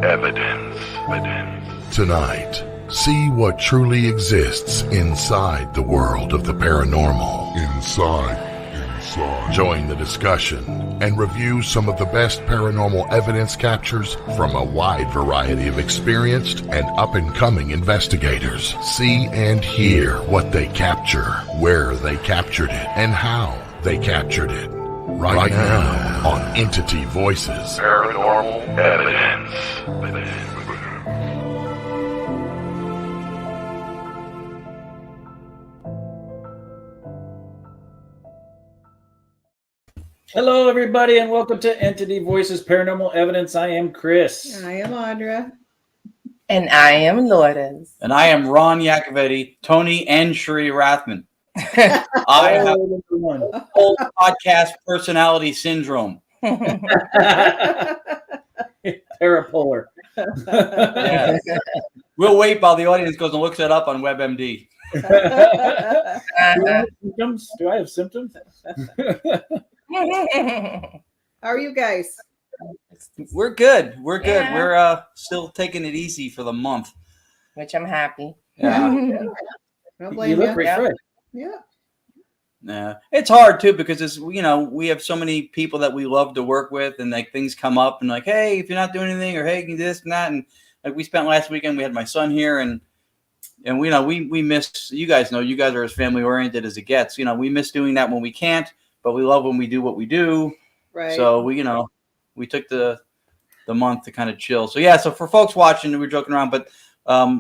Evidence. Tonight, see what truly exists inside the world of the paranormal. Inside. Join the discussion and review some of the best paranormal evidence captures from a wide variety of experienced and up-and-coming investigators. See and hear what they capture, where they captured it, and how they captured it. Right now on Entity Voices Paranormal Evidence. Hello, everybody, and welcome to Entity Voices Paranormal Evidence. I am Chris. I am Audra. And I am Lourdes. And I am Ron Yacovetti, Tony, and Sheree Rathman. I have whole podcast personality syndrome. Parapolar. Yeah. We'll wait while the audience goes and looks it up on WebMD. Symptoms? Do I have symptoms? How are you guys? We're good. We're good. Yeah. We're still taking it easy for the month. Which I'm happy. Yeah. Don't You blame look you. refreshed. Yeah. Yeah. It's hard too because it's we have so many people that we love to work with, and like things come up and like, hey, if you're not doing anything, or hey, you can do this and that, and like we spent last weekend, we had my son here, and we miss. You guys know, you guys are as family oriented as it gets. We miss doing that when we can't, but we love when we do what we do. Right. So we took the month to kind of chill. So yeah, so for folks watching, we were joking around, but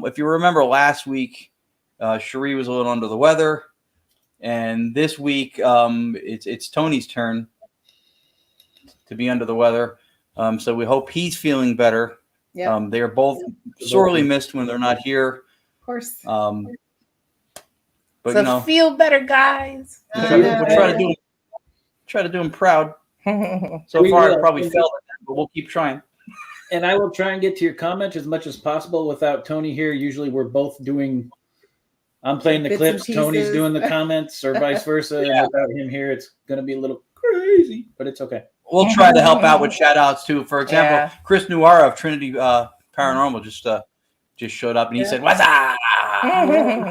if you remember last week, Sheree was a little under the weather, and this week it's Tony's turn to be under the weather. So we hope he's feeling better. Yeah. They are both sorely missed when they're not here. Of course. But so feel better, guys. we'll try to do him proud. So We far, will. I probably failed at that, but we'll keep trying. And I will try and get to your comment as much as possible without Tony here. Usually we're both doing, I'm playing the Bits clips, and Tony's pieces. doing the comments, or vice versa. Yeah. And without him here, it's going to be a little crazy, but it's okay. We'll try to help out with shout outs too. For example, Yeah. Chris Nuara of Trinity Paranormal just showed up and he said, "What's up?"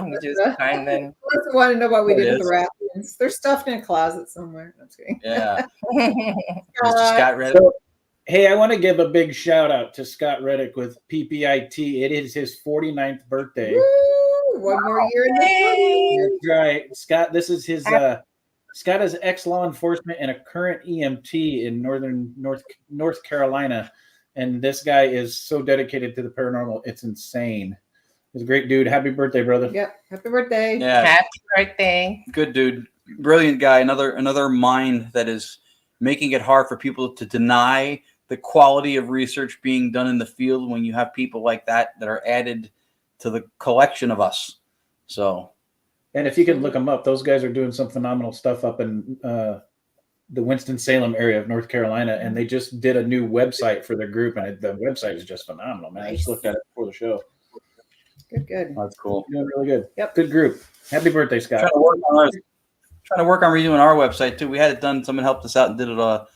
Which is kind of. Let's want to know what we It did with is. the ratlins. They're stuffed in a closet somewhere. I'm just kidding. Yeah, Mr. Scott Reddick. So, hey, I want to give a big shout out to Scott Reddick with PPIT. It is his 49th birthday. Woo! One more year in the That's right. Scott, this is his Scott is ex-law enforcement and a current EMT in North Carolina. And this guy is so dedicated to the paranormal, it's insane. He's a great dude. Happy birthday, brother. Yep. Happy birthday. Yeah, Happy birthday. good dude, brilliant guy. Another mind that is making it hard for people to deny the quality of research being done in the field when you have people like that are added to the collection of us. So. And if you can look them up, those guys are doing some phenomenal stuff up in the Winston-Salem area of North Carolina, and they just did a new website for their group, and the website is just phenomenal, man. I just looked at it before the show. Good. That's cool. Doing really good. Yep. Good group. Happy birthday, Scott. Trying to work on redoing our website too. We had it done. Someone helped us out and did it a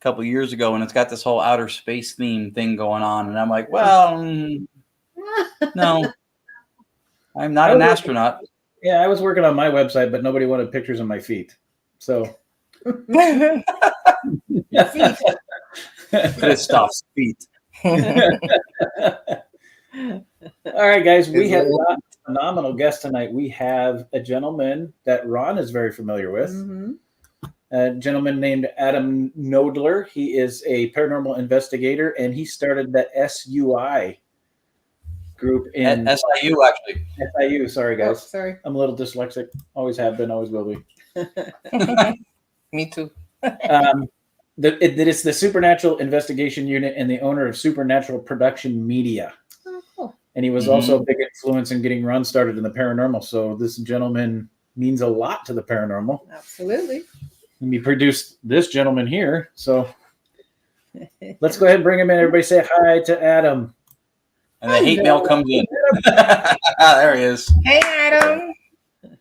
couple of years ago, and it's got this whole outer space theme thing going on. And I'm like, well, no, I'm not an astronaut. Yeah, I was working on my website, but nobody wanted pictures of my feet. So Good stuff. Feet. all right, guys, we have a phenomenal guest tonight. We have a gentleman that Ron is very familiar with. Mm-hmm. A gentleman named Adam Knoedler. He is a paranormal investigator, and he started the S.I.U group in S.I.U. actually. S.I.U. Sorry, Oh, guys. sorry. I'm a little dyslexic. Always have been, always will be. Me too. It's the Supernatural Investigation Unit and the owner of Supernatural Production Media. Oh, cool. And he was also a big influence in getting Ron started in the paranormal. So this gentleman means a lot to the paranormal. Absolutely. And he produced this gentleman here. So let's go ahead and bring him in. Everybody say hi to Adam. And the hate mail comes in. There he is. Hey, Adam.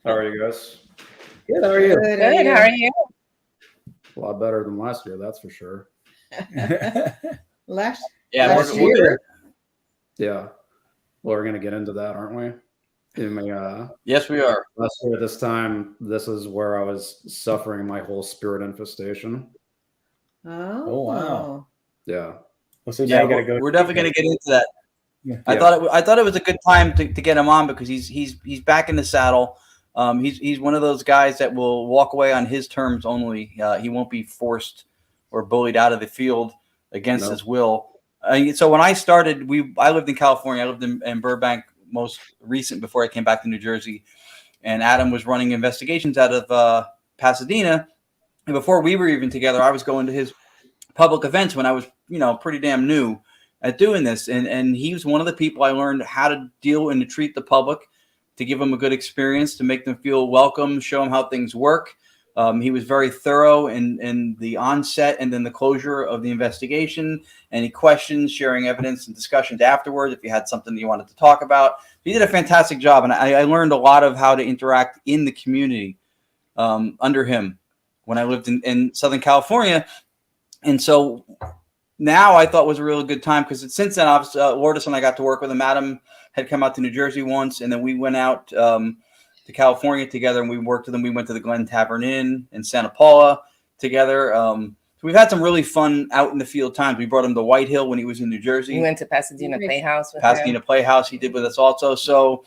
How are you guys? Good. How are you? Good. Good. How are you? A lot better than last year, that's for sure. Last Yeah, Last we're year. Yeah. Well, we're gonna get into that, aren't we? In my Yes, we are. last year, this time, this is where I was suffering my whole spirit infestation. Oh, wow. Yeah. Well, so now Yeah, you got to go. we're definitely going to get into that. Yeah. I thought it was a good time to get him on because he's back in the saddle. He's one of those guys that will walk away on his terms only. He won't be forced or bullied out of the field against his will. So when I started, I lived in California. I lived in Burbank most recent before I came back to New Jersey, and Adam was running investigations out of Pasadena. And before we were even together, I was going to his public events when I was, pretty damn new at doing this. And he was one of the people I learned how to deal and to treat the public, to give them a good experience, to make them feel welcome, show them how things work. He was very thorough in the onset and then the closure of the investigation. Any questions, sharing evidence, and discussions afterwards if you had something that you wanted to talk about. He did a fantastic job, and I learned a lot of how to interact in the community under him when I lived in Southern California. And so now I thought was a really good time because since then, obviously, Lourdes and I got to work with him. Adam had come out to New Jersey once, and then we went out to California together, and we worked with him. We went to the Glen Tavern Inn in Santa Paula together. So we've had some really fun out in the field times. We brought him to White Hill when he was in New Jersey. We went to Pasadena Playhouse. Pasadena Playhouse he did with us also. So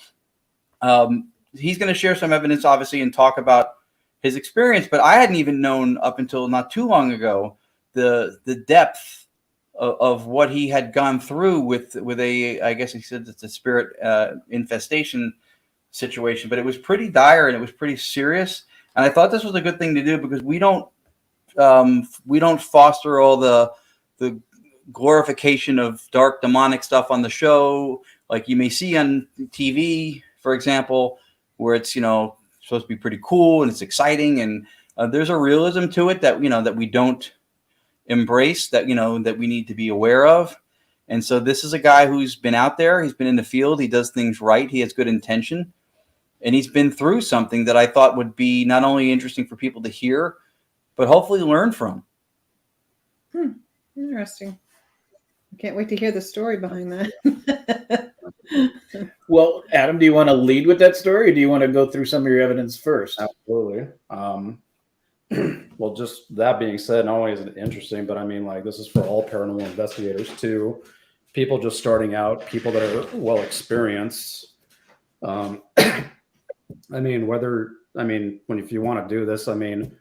he's going to share some evidence, obviously, and talk about his experience. But I hadn't even known up until not too long ago the depth of what he had gone through with I guess he said it's a spirit infestation situation, but it was pretty dire and it was pretty serious. And I thought this was a good thing to do because we don't foster all the glorification of dark demonic stuff on the show, like you may see on TV, for example, where it's supposed to be pretty cool and it's exciting, and there's a realism to it that that we don't embrace, that that we need to be aware of. And so this is a guy who's been out there, he's been in the field, he does things right, he has good intention, and he's been through something that I thought would be not only interesting for people to hear, but hopefully learn from. Interesting. I can't wait to hear the story behind that. Well, Adam, do you want to lead with that story, or do you want to go through some of your evidence first? Absolutely. Well, just that being said, not only is it interesting, but I mean, like, this is for all paranormal investigators too. People just starting out, people that are well experienced. I mean, if you want to do this, I mean,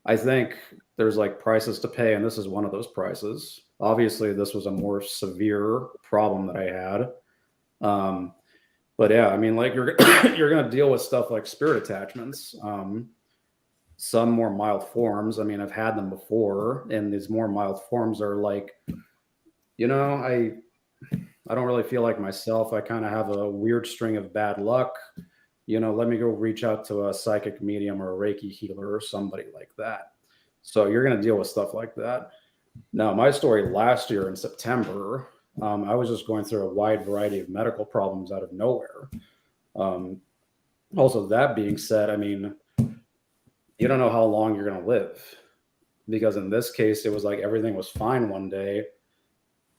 I think there's like prices to pay, and this is one of those prices. Obviously, this was a more severe problem that I had. But yeah, I mean, like you're going to deal with stuff like spirit attachments. Some more mild forms. I mean, I've had them before, and these more mild forms are like, I don't really feel like myself. I kind of have a weird string of bad luck. Let me go reach out to a psychic medium or a Reiki healer or somebody like that. So you're going to deal with stuff like that. Now, my story last year in September, I was just going through a wide variety of medical problems out of nowhere. Also, that being said, I mean, you don't know how long you're going to live, because in this case, it was like everything was fine one day,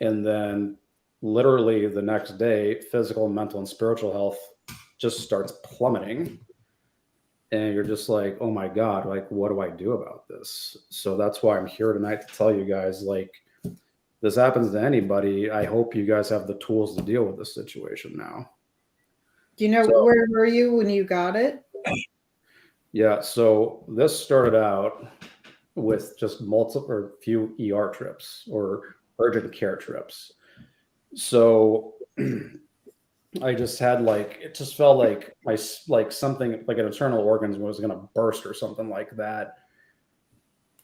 and then literally the next day, physical, mental, and spiritual health just starts plummeting. And you're just like, oh my God, like, what do I do about this? So that's why I'm here tonight to tell you guys, like, this happens to anybody. I hope you guys have the tools to deal with this situation now. Do you know where were you when you got it? Yeah, so this started out with just few ER trips or urgent care trips. So I just had it just felt like something like an internal organ was going to burst or something like that.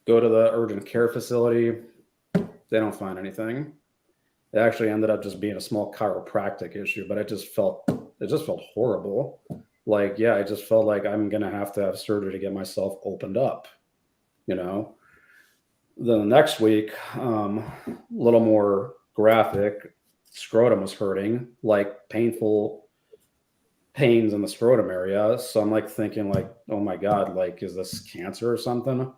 Go to the urgent care facility. They don't find anything. It actually ended up just being a small chiropractic issue, but it just felt horrible. Like, yeah, I just felt like I'm going to have surgery to get myself opened up, Then the next week, a little more graphic, scrotum was hurting, like painful pains in the scrotum area. So I'm like thinking like, oh my God, like, is this cancer or something?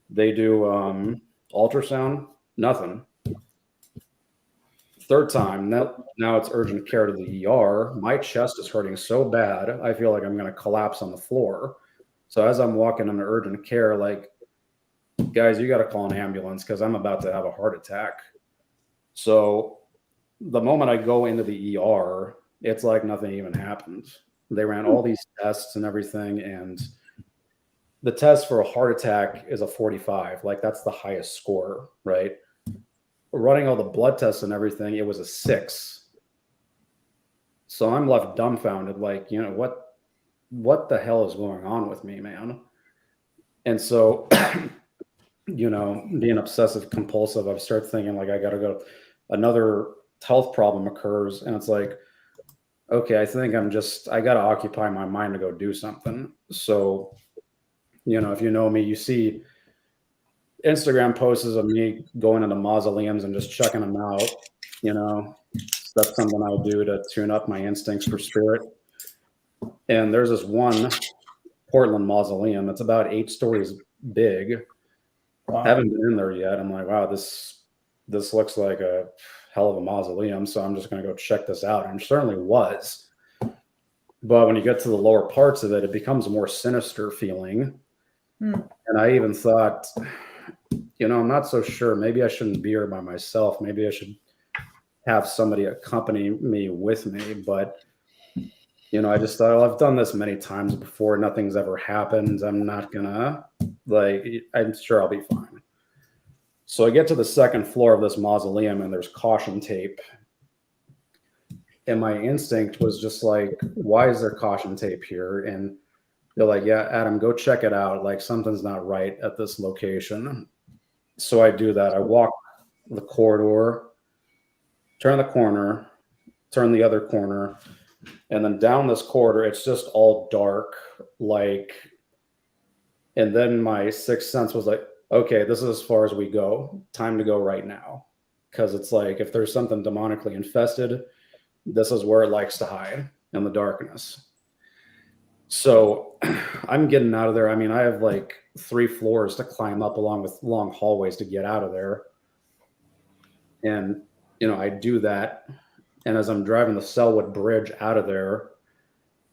They do ultrasound, nothing. Third time, now it's urgent care to the ER. My chest is hurting so bad, I feel like I'm going to collapse on the floor. So as I'm walking into urgent care, like, guys, you got to call an ambulance because I'm about to have a heart attack. So the moment I go into the ER, it's like nothing even happened. They ran all these tests and everything, and the test for a heart attack is a 45. Like, that's the highest score, right? Running all the blood tests and everything, it was a 6. So I'm left dumbfounded, like, what the hell is going on with me, man? And so, being obsessive compulsive, I start thinking like, I got to go. Another health problem occurs, and it's like, okay, I think I got to occupy my mind to go do something. So, if you know me, you see Instagram posts of me going into mausoleums and just checking them out. That's something I do to tune up my instincts for spirit. And there's this one Portland mausoleum. It's about 8 stories big. Wow. I haven't been in there yet. I'm like, wow, this looks like a hell of a mausoleum. So I'm just going to go check this out. And it certainly was. But when you get to the lower parts of it, it becomes a more sinister feeling. And I even thought, I'm not so sure. Maybe I shouldn't be here by myself. Maybe I should have somebody accompany me with me. But, I just thought, well, I've done this many times before. Nothing's ever happened. I'm not gonna, I'm sure I'll be fine. So I get to the second floor of this mausoleum and there's caution tape. And my instinct was just like, why is there caution tape here? And they're like, yeah, Adam, go check it out. Like, something's not right at this location. So I do that. I walk the corridor, turn the corner, turn the other corner, and then down this corridor, it's just all dark. And then my sixth sense was like, okay, this is as far as we go. Time to go right now. Because it's like, if there's something demonically infested, this is where it likes to hide, in the darkness. So I'm getting out of there. I mean, I have like 3 floors to climb up along with long hallways to get out of there. And, I do that. And as I'm driving the Selwood Bridge out of there,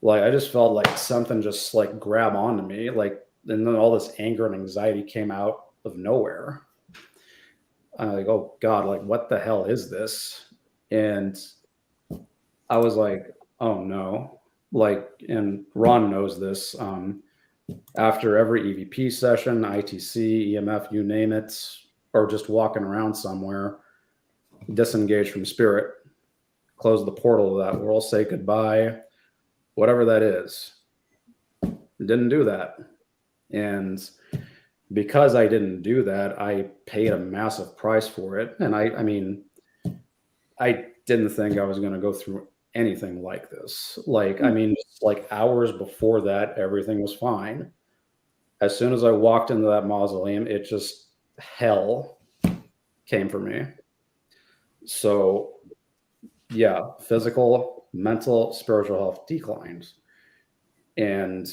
I just felt like something just grab onto me. And then all this anger and anxiety came out of nowhere. I'm like, oh God, what the hell is this? And I was like, oh no. And Ron knows this. After every EVP session, ITC, EMF, you name it, or just walking around somewhere, disengage from spirit, close the portal of that world, say goodbye, whatever that is. Didn't do that. And because I didn't do that, I paid a massive price for it. And I mean, I didn't think I was going to go through anything like this. Hours before that, everything was fine. As soon as I walked into that mausoleum, it just, hell came for me. So yeah, physical, mental, spiritual health declined. And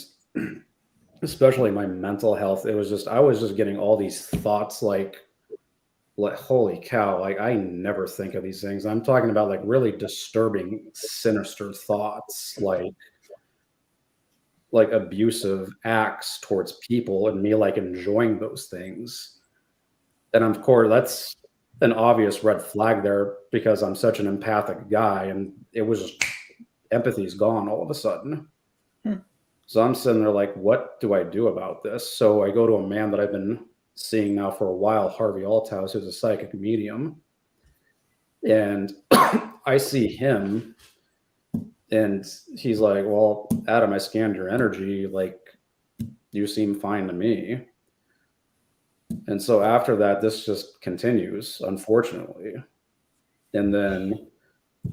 especially my mental health, I was just getting all these thoughts like holy cow, I never think of these things. I'm talking about really disturbing, sinister thoughts, like abusive acts towards people, and me enjoying those things. And of course, that's an obvious red flag there because I'm such an empathic guy, and it was just, empathy's gone all of a sudden. So I'm sitting there what do I do about this? So I go to a man that I've been seeing now for a while, Harvey Althouse, who's a psychic medium. And I see him and he's like, well, Adam, I scanned your energy. You seem fine to me. And so after that, this just continues, unfortunately. And then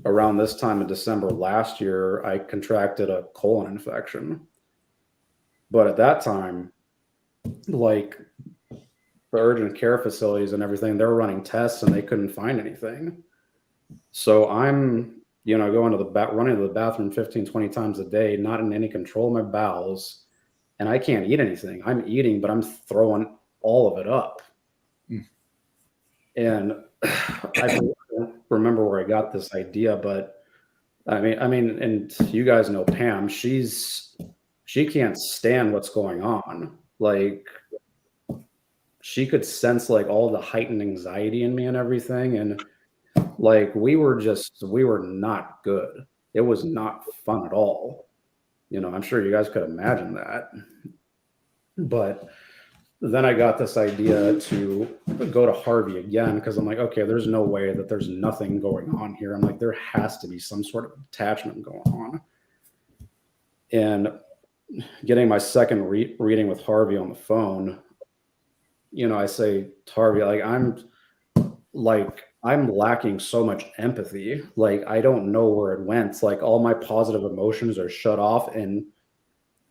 around this time in December last year, I contracted a colon infection. But at that time, the urgent care facilities and everything, they were running tests and they couldn't find anything. So I'm, going to running to the bathroom 15, 20 times a day, not in any control of my bowels. And I can't eat anything. I'm eating, but I'm throwing all of it up. And remember where I got this idea, but I mean, and you guys know Pam. She can't stand what's going on. Like, she could sense like all the heightened anxiety in me and everything, and like we were not good. It was not fun at all. You know, I'm sure you guys could imagine that. But then I got this idea to go to Harvey again because I'm like, okay, there's no way that there's nothing going on here. I'm like, there has to be some sort of attachment going on. And getting my second reading with Harvey on the phone, you know, I say to Harvey, I'm lacking so much empathy. Like, I don't know where it went. Like, all my positive emotions are shut off, and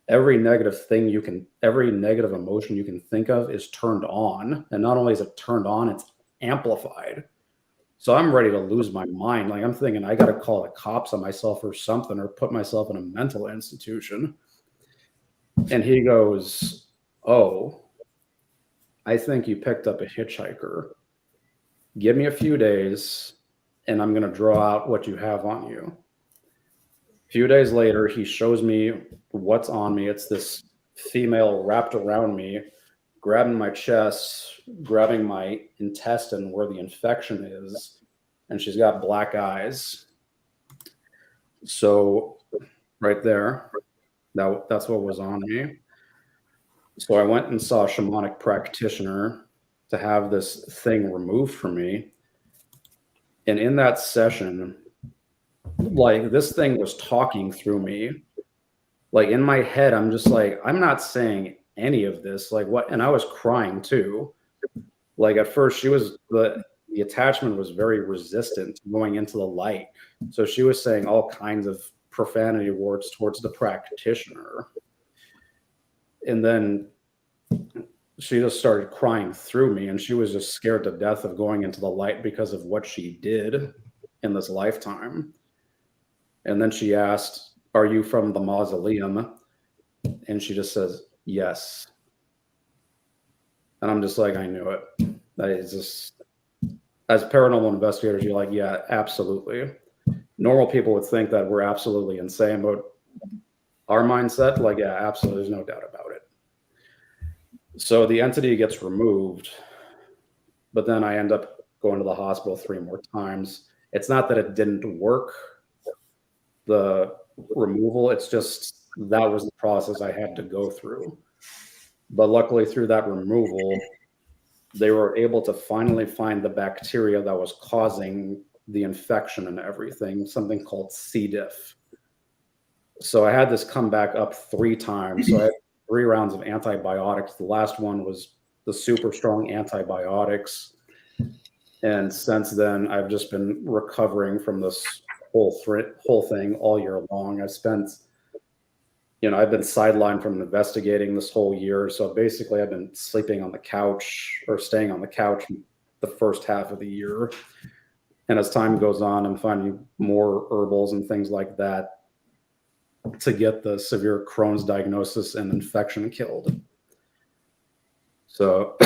every negative emotion you can think of is turned on. And not only is it turned on, it's amplified. So I'm ready to lose my mind. Like, I'm thinking I got to call the cops on myself or something, or put myself in a mental institution. And he goes, "Oh, I think you picked up a hitchhiker. Give me a few days and I'm going to draw out what you have on you." A few days later, he shows me what's on me. It's this female wrapped around me, grabbing my chest, grabbing my intestine where the infection is, and she's got black eyes. So right there, that's what was on me. So I went and saw a shamanic practitioner to have this thing removed from me. And in that session, like, this thing was talking through me. Like, in my head, I'm just like, I'm not saying any of this. Like, what? And I was crying too. Like, at first, the attachment was very resistant to going into the light. So she was saying all kinds of profanity words towards the practitioner. And then she just started crying through me, and she was just scared to death of going into the light because of what she did in this lifetime. And then she asked, "Are you from the mausoleum?" And she just says, "Yes." And I'm just like, I knew it. That is just, as paranormal investigators, you're like, yeah, absolutely. Normal people would think that we're absolutely insane, but our mindset, like, yeah, absolutely, there's no doubt about it. So the entity gets removed, but then I end up going to the hospital 3 more times. It's not that it didn't work, the removal, it's just that was the process I had to go through. But luckily, through that removal, they were able to finally find the bacteria that was causing the infection and everything, something called C. diff. So I had this come back up 3 times. So I had 3 rounds of antibiotics. The last one was the super strong antibiotics. And since then, I've just been recovering from this whole thing all year long. I've been sidelined from investigating this whole year. So basically, I've been sleeping on the couch or staying on the couch the first half of the year. And as time goes on, I'm finding more herbals and things like that to get the severe Crohn's diagnosis and infection killed. So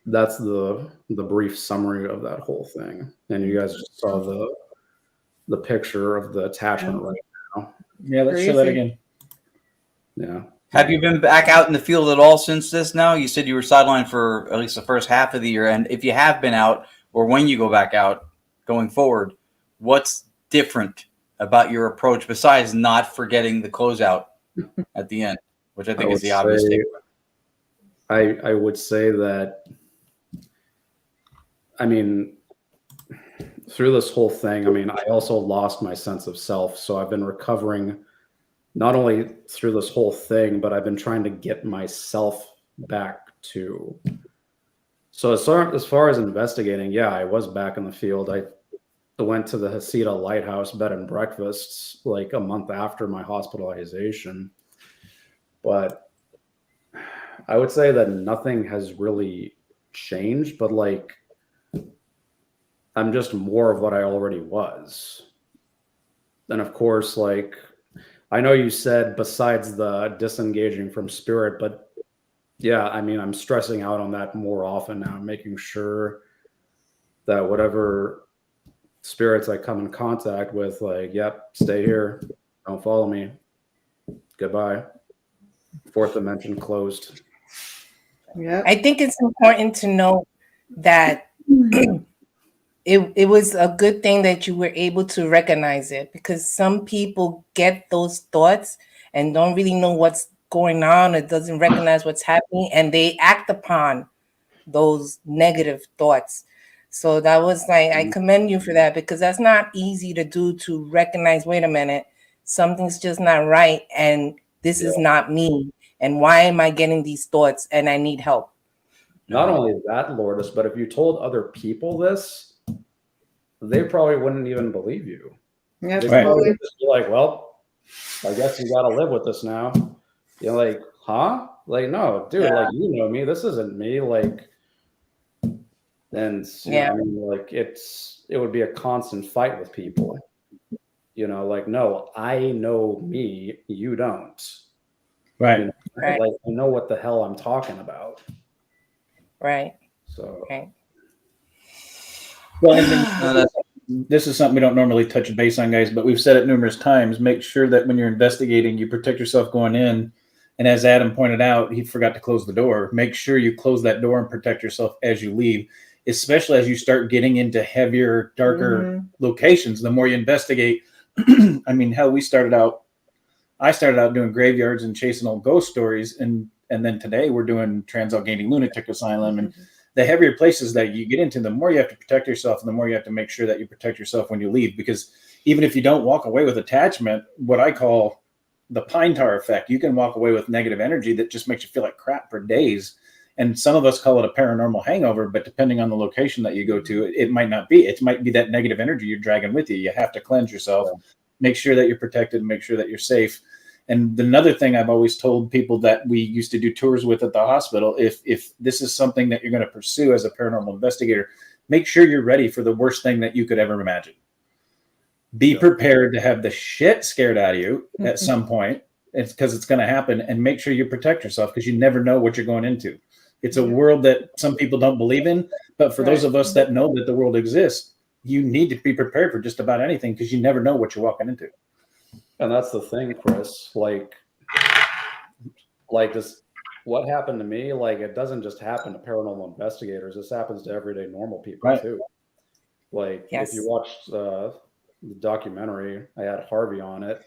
that's the brief summary of that whole thing. And you guys just saw the picture of the attachment right now. Yeah, let's show that again. Yeah. Have you been back out in the field at all since this now? You said you were sidelined for at least the first half of the year. And if you have been out, or when you go back out going forward, what's different about your approach besides not forgetting the closeout at the end, which I think is the obvious thing? I would say that, I mean, through this whole thing, I mean, I also lost my sense of self. So I've been recovering not only through this whole thing, but I've been trying to get myself back too. So as far as investigating, yeah, I was back in the field. I went to the Hasita Lighthouse bed and breakfasts like a month after my hospitalization. But I would say that nothing has really changed, but like, I'm just more of what I already was. Then of course, like, I know you said besides the disengaging from spirit, but yeah, I mean, I'm stressing out on that more often now, making sure that whatever spirits I come in contact with, like, yep, stay here, don't follow me, goodbye. Fourth dimension closed. Yeah. I think it's important to know that it was a good thing that you were able to recognize it, because some people get those thoughts and don't really know what's going on, or doesn't recognize what's happening, and they act upon those negative thoughts. So that was like, I commend you for that, because that's not easy to do, to recognize, wait a minute, something's just not right, and this is not me, and why am I getting these thoughts, and I need help. Not only that, Lourdes, but if you told other people this, they probably wouldn't even believe you. Yeah, They'd Right. probably just be like, well, I guess you got to live with this now. You're like, huh? Like, no, dude, like, you know me. This isn't me. Like, and you know, I mean, like, it would be a constant fight with people. You know, like, no, I know me. You don't. Right. You know, Right. like, I know what the hell I'm talking about. Right. So. Right. Well, and this is something we don't normally touch base on, guys, but we've said it numerous times. Make sure that when you're investigating, you protect yourself going in. And as Adam pointed out, he forgot to close the door. Make sure you close that door and protect yourself as you leave, especially as you start getting into heavier, darker locations. The more you investigate, I mean, hell, I started out doing graveyards and chasing old ghost stories. And then today we're doing Trans-Allegheny Lunatic Asylum. And the heavier places that you get into, the more you have to protect yourself, and the more you have to make sure that you protect yourself when you leave. Because even if you don't walk away with attachment, what I call the pine tar effect, you can walk away with negative energy that just makes you feel like crap for days. And some of us call it a paranormal hangover, but depending on the location that you go to, it might not be. It might be that negative energy you're dragging with you. You have to cleanse yourself, make sure that you're protected, make sure that you're safe. And another thing I've always told people that we used to do tours with at the hospital, if this is something that you're going to pursue as a paranormal investigator, make sure you're ready for the worst thing that you could ever imagine. Be prepared to have the shit scared out of you at some point. It's because it's going to happen, and make sure you protect yourself, because you never know what you're going into. It's a world that some people don't believe in, but for those of us that know that the world exists, you need to be prepared for just about anything, because you never know what you're walking into. And that's the thing, Chris, like this, what happened to me, like, it doesn't just happen to paranormal investigators. This happens to everyday normal people too. Like, if you watched the documentary, I had Harvey on it,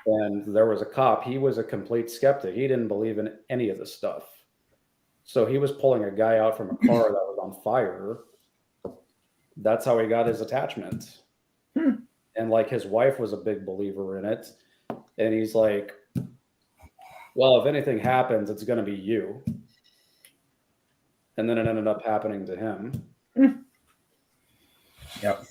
and there was a cop. He was a complete skeptic. He didn't believe in any of this stuff. So he was pulling a guy out from a car that was on fire. That's how he got his attachment. And like, his wife was a big believer in it. And he's like, well, if anything happens, it's going to be you. And then it ended up happening to him. Yep.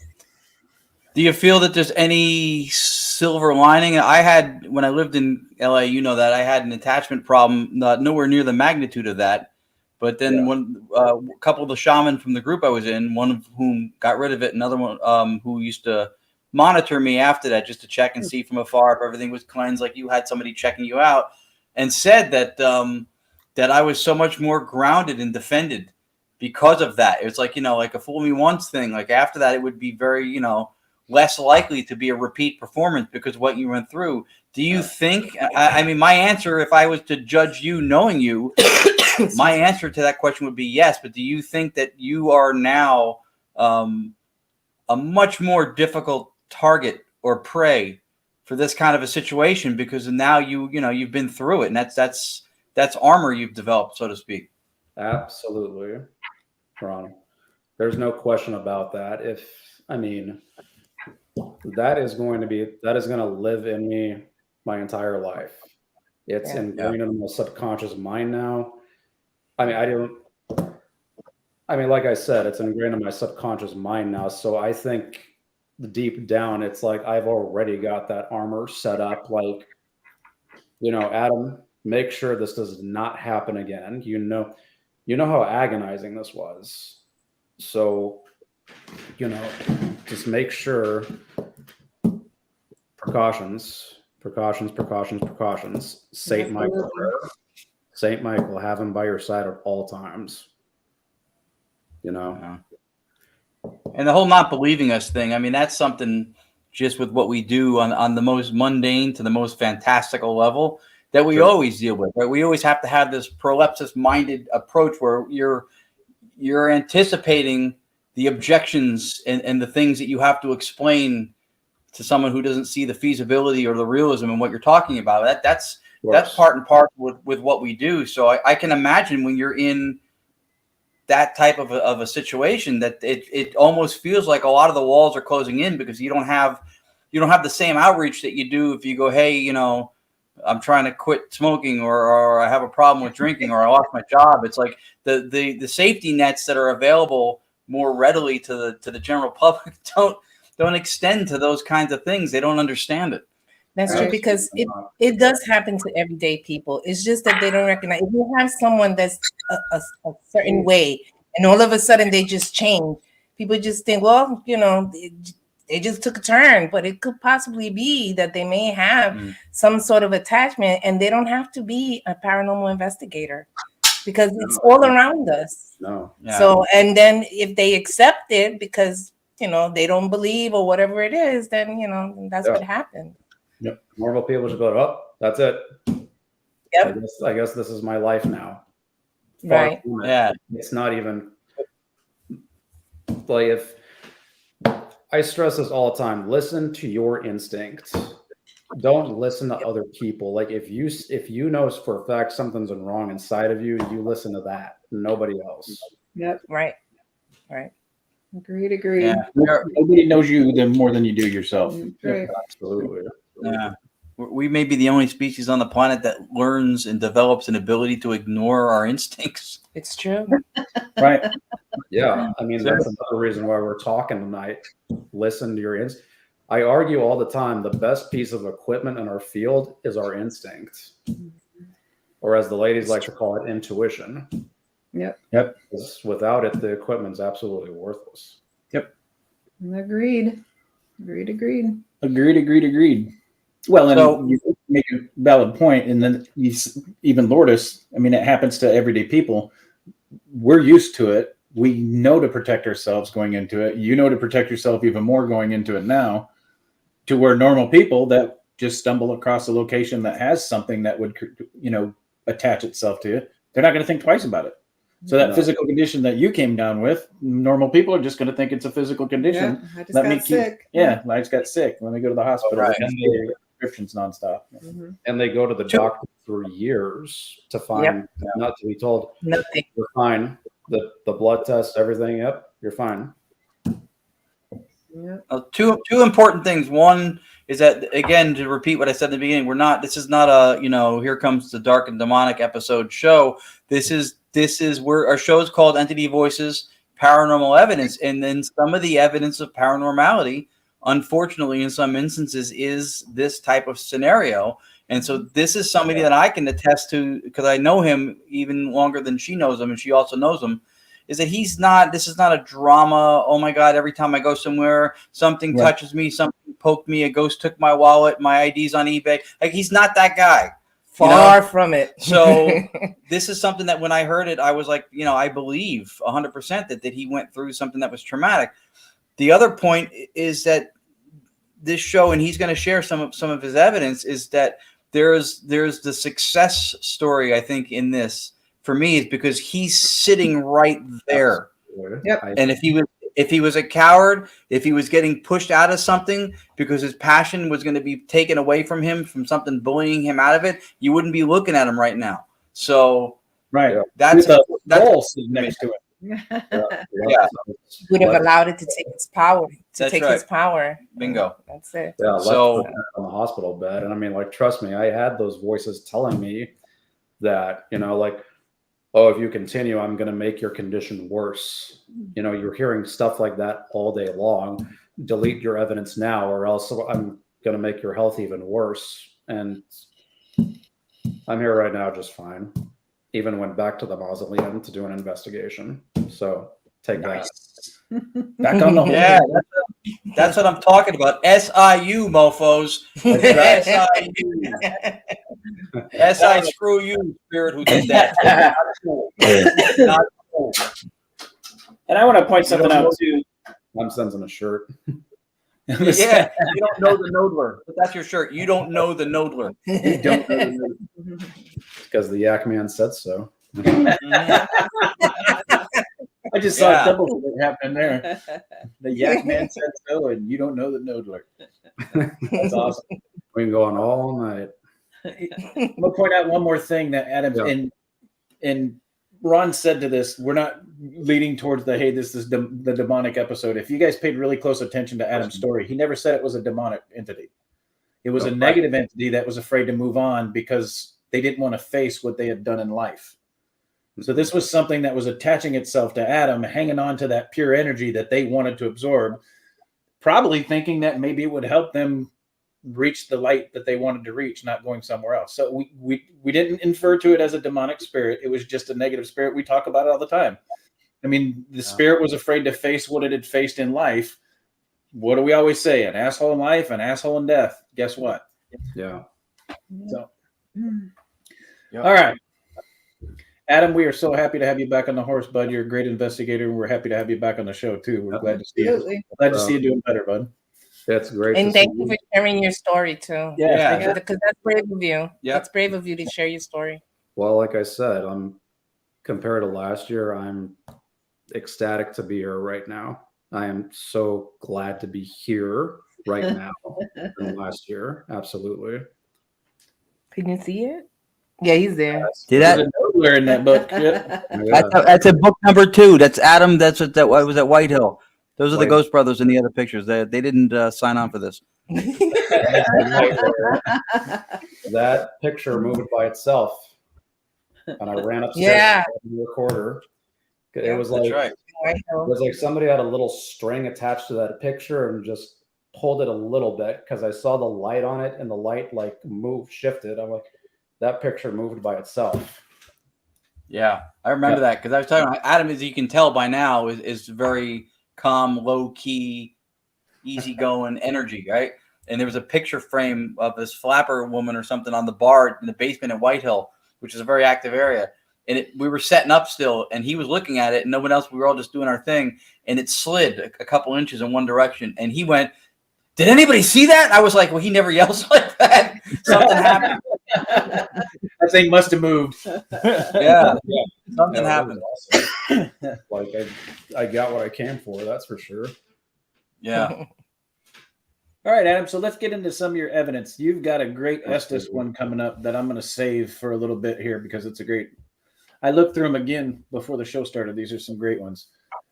Do you feel that there's any silver lining? I had, when I lived in LA, you know that I had an attachment problem, nowhere near the magnitude of that. But then when a couple of the shaman from the group I was in, one of whom got rid of it, another one who used to monitor me after that just to check and see from afar if everything was cleansed, like you had somebody checking you out, and said that that I was so much more grounded and defended because of that. It was like, like a fool me once thing. Like after that, it would be very, less likely to be a repeat performance because of what you went through. Do you think, I mean, my answer, if I was to judge you knowing you, my answer to that question would be yes. But do you think that you are now a much more difficult target or prey for this kind of a situation, because now you've been through it, and that's armor you've developed, so to speak? Absolutely, Ron. There's no question about that. That is going to live in me my entire life. It's ingrained in my subconscious mind now. Like I said, it's ingrained in my subconscious mind now. So I think deep down, it's like I've already got that armor set up. Like, Adam, make sure this does not happen again. You know how agonizing this was. So, just make sure. Precautions. Saint Michael, have him by your side at all times. And the whole not believing us thing, I mean, that's something just with what we do on the most mundane to the most fantastical level that we always deal with. Right? We always have to have this prolepsis-minded approach where you're anticipating the objections and the things that you have to explain to someone who doesn't see the feasibility or the realism in what you're talking about. That's part and parcel with what we do. So I can imagine when you're in that type of a situation that it almost feels like a lot of the walls are closing in because you don't have the same outreach that you do if you go, hey, you know, I'm trying to quit smoking or I have a problem with drinking or I lost my job. It's like the safety nets that are available more readily to the general public don't extend to those kinds of things. They don't understand it. That's true, because it does happen to everyday people. It's just that they don't recognize. If you have someone that's a certain way and all of a sudden they just change, people just think, well, you know, they just took a turn, but it could possibly be that they may have some sort of attachment, and they don't have to be a paranormal investigator because it's all around us. No. Yeah. So, and then if they accept it because, you know, they don't believe or whatever it is, then, you know, that's what happened. Yep. Normal people just go, oh, that's it. Yep. I guess this is my life now. Right. Yeah. It's not even like, if I stress this all the time, listen to your instinct. Don't listen to other people. Like if you know for a fact something's wrong inside of you, you listen to that. Nobody else. Yep. Right. Agreed. Yeah. Nobody knows you more than you do yourself. Right. Absolutely. Yeah. We may be the only species on the planet that learns and develops an ability to ignore our instincts. It's true. Right. Yeah. I mean, that's another reason why we're talking tonight. Listen to your instincts. I argue all the time, the best piece of equipment in our field is our instinct. Or as the ladies like to call it, intuition. Yep. Because without it, the equipment's absolutely worthless. Yep. Agreed. Well, and So- you make a valid point, and then even Lourdes, I mean, it happens to everyday people. We're used to it. We know to protect ourselves going into it. You know to protect yourself even more going into it now, to where normal people that just stumble across a location that has something that would, you know, attach itself to you, they're not going to think twice about it. So that physical condition that you came down with, normal people are just going to think it's a physical condition. Yeah, I just got sick. I just got sick. Let me go to the hospital. Right. And they prescriptions nonstop. Mhm. And they go to the doctor for years to find, not to be told, Nothing. you're fine. The blood test, everything, yep, you're fine. Yep. Two important things. One is that, again, to repeat what I said in the beginning, this is not a, you know, here comes the dark and demonic episode show. This is where our show is called Entity Voices Paranormal Evidence. And then some of the evidence of paranormality, unfortunately, in some instances, is this type of scenario. And so this is somebody that I can attest to, because I know him even longer than she knows him, and she also knows him, is that this is not a drama. Oh my God, every time I go somewhere, something touches me, something poked me, a ghost took my wallet, my ID's on eBay. Like, he's not that guy. Far from it. So this is something that when I heard it, I was like, you know, I believe 100% that he went through something that was traumatic. The other point is that this show, and he's going to share some of his evidence, is that there's the success story, I think, in this for me, is because he's sitting right there. Yep. And if he was a coward, if he was getting pushed out of something because his passion was going to be taken away from him, from something bullying him out of it, you wouldn't be looking at him right now. So that's ball sitting next to it. Would have allowed it to take its power. His power. Bingo. That's it. Yeah, So on the hospital bed. And I mean, like, trust me, I had those voices telling me that, you know, like, oh, if you continue, I'm going to make your condition worse. You know, you're hearing stuff like that all day long. Delete your evidence now, or else I'm going to make your health even worse. And I'm here right now just fine. Even went back to the mausoleum to do an investigation. So take that. Back on the whole. Yeah, that's what I'm talking about. S.I.U, mofos. S.I.U. S.I. Screw you, spirit who did that. Not cool. And I want to point something out too. I'm sensing a shirt. Yeah, you don't know the Knoedler, but that's your shirt. You don't know the Knoedler. You don't know the Knoedler. Because the Yak Man said so. I just saw a double thing happening there. The Yak Man said so, and you don't know the Knoedler. That's awesome. We can go on all night. I'm gonna point out one more thing that Adam and Ron said to this. We're not leading towards the hey, this is the demonic episode. If you guys paid really close attention to Adam's story, he never said it was a demonic entity. It was a negative entity that was afraid to move on because they didn't want to face what they had done in life. So this was something that was attaching itself to Adam, hanging on to that pure energy that they wanted to absorb, probably thinking that maybe it would help them reach the light that they wanted to reach, not going somewhere else. So we didn't infer to it as a demonic spirit. It was just a negative spirit. We talk about it all the time. I mean, the spirit was afraid to face what it had faced in life. What do we always say? An asshole in life, an asshole in death. Guess what? Yeah. So, all right. Adam, we are so happy to have you back on the horse, bud. You're a great investigator, and we're happy to have you back on the show too. We're glad to see you. Glad to see you doing better, bud. That's great. And thank you for sharing your story too. Yeah. Because that's brave of you. Yeah, that's brave of you to share your story. Well, like I said, compared to last year, I'm ecstatic to be here right now. I am so glad to be here right now than last year. Absolutely. Can you see it? Yeah, he's there. See that? We're in that book. Yeah. That's a book number 2. That's Adam. That's what that was at White Hill. Those are the Ghost Brothers in the other pictures. They didn't sign on for this. That picture moved by itself, and I ran upstairs to the recorder. It was like right. It was like somebody had a little string attached to that picture and just pulled it a little bit because I saw the light on it, and the light like shifted. I'm like, that picture moved by itself. Yeah, I remember that because I was talking about Adam, as you can tell by now, is very calm, low key, easygoing energy, right? And there was a picture frame of this flapper woman or something on the bar in the basement at White Hill, which is a very active area. And we were setting up still, and he was looking at it, and no one else. We were all just doing our thing, and it slid a couple inches in one direction. And he went, "Did anybody see that?" I was like, "Well, he never yells like that. Something happened." That thing must have moved. Yeah. Something happened. Awesome. Like I got what I came for. That's for sure. Yeah. All right, Adam. So let's get into some of your evidence. You've got a great Estes one coming up that I'm going to save for a little bit here because it's a great. I looked through them again before the show started. These are some great ones.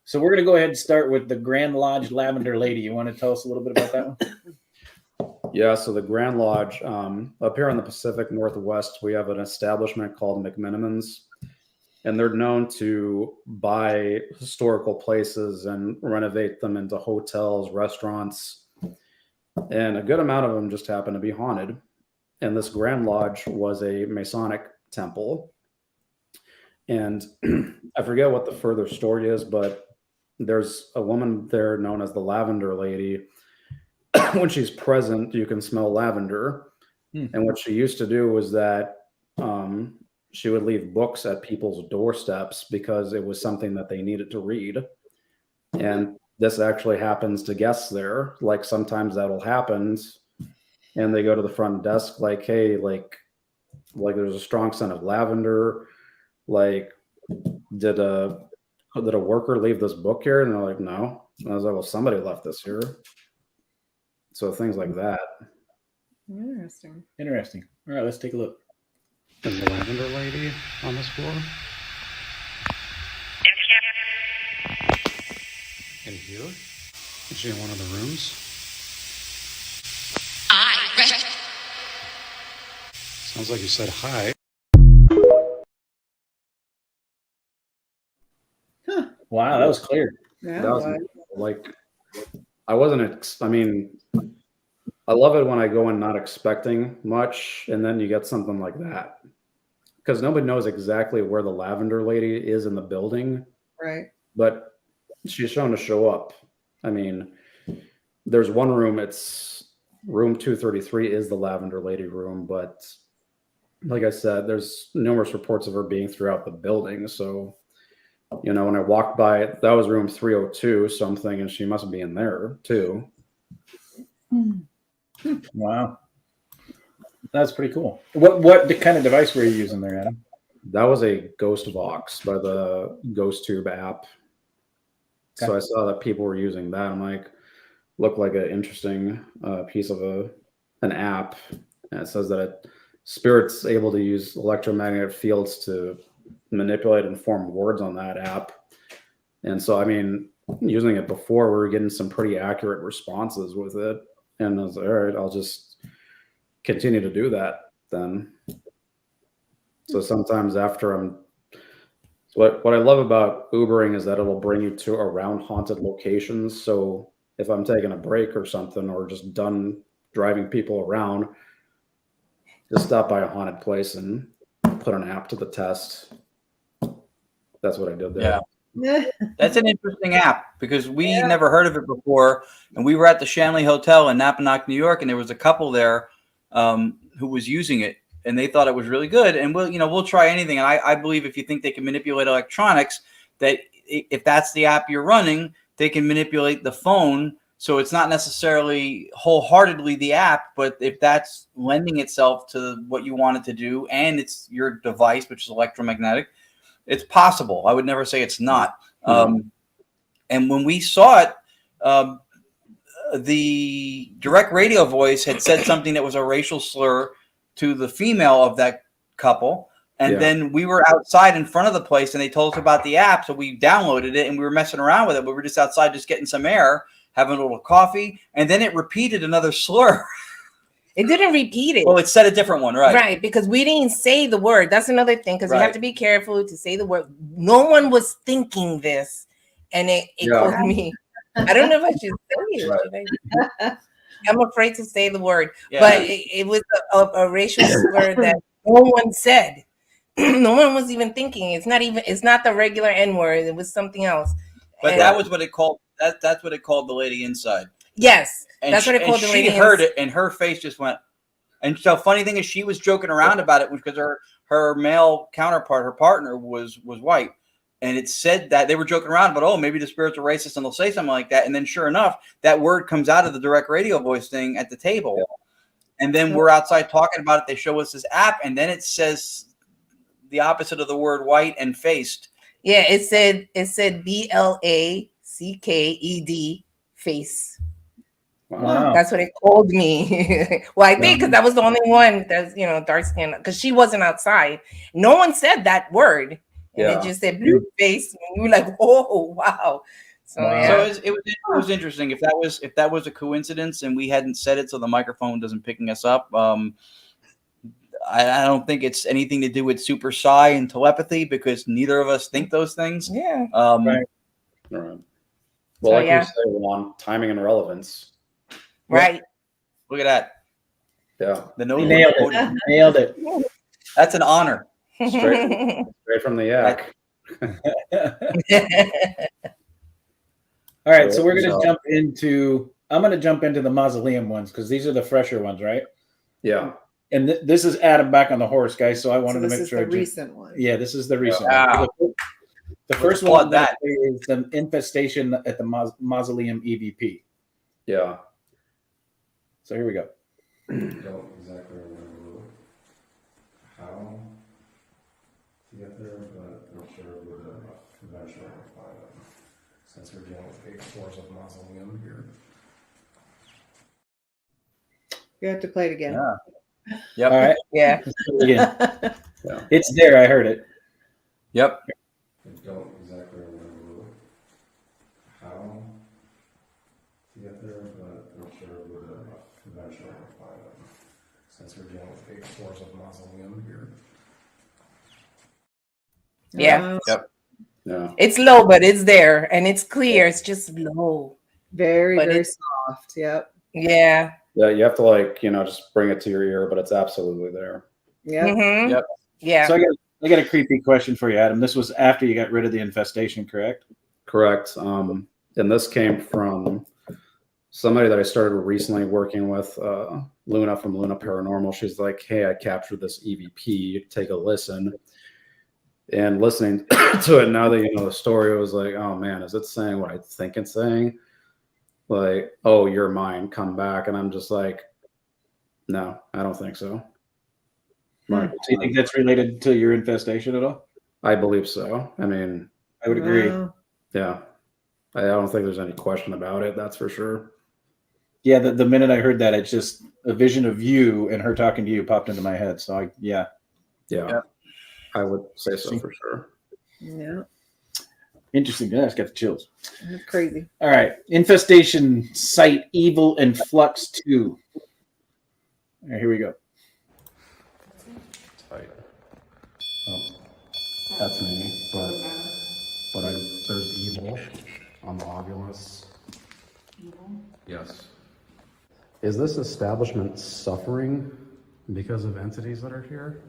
So we're going to go ahead and start with the Grand Lodge Lavender Lady. You want to tell us a little bit about that one? Yeah, so the Grand Lodge, up here in the Pacific Northwest, we have an establishment called McMenamins, and they're known to buy historical places and renovate them into hotels, restaurants, and a good amount of them just happen to be haunted. And this Grand Lodge was a Masonic temple. And I forget what the further story is, but there's a woman there known as the Lavender Lady. When she's present, you can smell lavender. And what she used to do was that she would leave books at people's doorsteps because it was something that they needed to read. And this actually happens to guests there. Like sometimes that'll happen, and they go to the front desk like, "Hey, like there's a strong scent of lavender. Like, did a worker leave this book here?" And they're like, "No." And I was like, "Well, somebody left this here." So things like that. Interesting. All right, let's take a look. And the Lavender Lady on this floor. In here? Is she in one of the rooms? Sounds like you said hi. Huh. Wow, that was clear. Yeah, That was like, I wasn't, I mean, I love it when I go in not expecting much, and then you get something like that. Because nobody knows exactly where the Lavender Lady is in the building. right. But she's shown to show up. I mean, there's one room, it's room 233 is the Lavender Lady room, but like I said, there's numerous reports of her being throughout the building. So You know, when I walked by, that was room 302. So I'm thinking she must be in there too. Wow. That's pretty cool. What kind of device were you using there, Adam? That was a Ghost Vox by the GhostTube app. Okay. So I saw that people were using that. I'm like, looked like an interesting piece of an app. And it says that spirit's able to use electromagnetic fields to manipulate and form words on that app. And so, I mean, using it before, we were getting some pretty accurate responses with it. And I was like, all right, I'll just continue to do that then. So sometimes after what I love about Ubering is that it'll bring you to around haunted locations. So if I'm taking a break or something, or just done driving people around, just stop by a haunted place and put an app to the test. That's what I did there. Yeah. That's an interesting app because we never heard of it before. And we were at the Shanley Hotel in Napanoch, New York, and there was a couple there who was using it, and they thought it was really good. And we'll try anything. And I believe if you think they can manipulate electronics, that if that's the app you're running, they can manipulate the phone. So it's not necessarily wholeheartedly the app, but if that's lending itself to what you want it to do, and it's your device, which is electromagnetic, it's possible. I would never say it's not. And when we saw it, the direct radio voice had said something that was a racial slur to the female of that couple. And then we were outside in front of the place and they told us about the app. So we downloaded it and we were messing around with it. We were just outside, just getting some air, having a little coffee. And then it repeated another slur. It didn't repeat it. Well, it said a different one, right? Right, because we didn't say the word. That's another thing, because you have to be careful to say the word. No one was thinking this, and it called me. I don't know if I should say it. Right. I'm afraid to say the word, but it was a racial slur that no one said. No one was even thinking. It's not the regular N word. It was something else. But that was what it called. That's what it called the lady inside. Yes, and that's what it called the lady. She heard it, and her face just went. And so, funny thing is, she was joking around about it because her male counterpart, her partner, was white, and it said that they were joking around about, oh, maybe the spirits are racist, and they'll say something like that. And then, sure enough, that word comes out of the direct radio voice thing at the table, and then we're outside talking about it. They show us this app, and then it says the opposite of the word white and faced. Yeah, it said BLACKED face. Wow. That's what it called me. Well, I think because that was the only one that's dark skin, because she wasn't outside. No one said that word. And it just said blue face. And you were like, oh wow. So it was interesting. If that was a coincidence and we hadn't said it so the microphone doesn't picking us up, I don't think it's anything to do with super psi and telepathy, because neither of us think those things. Yeah. Right. Well, so, you say, Juan, timing and relevance. Right. Look at that. Yeah. Nailed it. That's an honor. Straight from the yak. All right, so we're going to I'm going to jump into the mausoleum ones because these are the fresher ones, right? Yeah. And this is Adam back on the horse, guys. So I wanted to make sure. This is the recent one. Yeah, this is the recent one. The first one is the infestation at the mausoleum EVP. Yeah. So here we go. Don't exactly remember how to get there, but I'm sure we would eventually find them, since we're dealing with big floors of mausoleum here. You have to play it again. Yeah. Yep. All right. Yeah. It's there. I heard it. Yep. I don't exactly remember how to get there, but I'm sure we would eventually find them, since we're dealing with big floors of mausoleum here. Yeah. Yep. Yeah. It's low, but it's there, and it's clear. It's just low. Very soft. Yep. Yeah. Yeah, you have to just bring it to your ear, but it's absolutely there. Yep. Mm-hmm. Yep. Yeah. So I got a creepy question for you, Adam. This was after you got rid of the infestation, correct? Correct. And this came from somebody that I started recently working with, Luna from Luna Paranormal. She's like, hey, I captured this EVP. Take a listen. And listening to it now that you know the story, it was like, oh man, is it saying what I think it's saying? Like, oh, you're mine, come back. And I'm just like, no, I don't think so. Like, Do you think that's related to your infestation at all? I believe so. I mean, I would agree. Wow. yeah, I don't think there's any question about it. That's for sure. Yeah, the minute I heard that, it's just a vision of you and her talking to you popped into my head. So Yeah, Yeah. I would say so for sure. Yeah, Interesting. Yeah, I just got the chills. that's crazy. All right. Infestation Site Evil and Flux 2. All right, here we go. Tight. Oh, that's me, but there's evil on the ovulus. Evil? Yes. Is this establishment suffering because of entities that are here?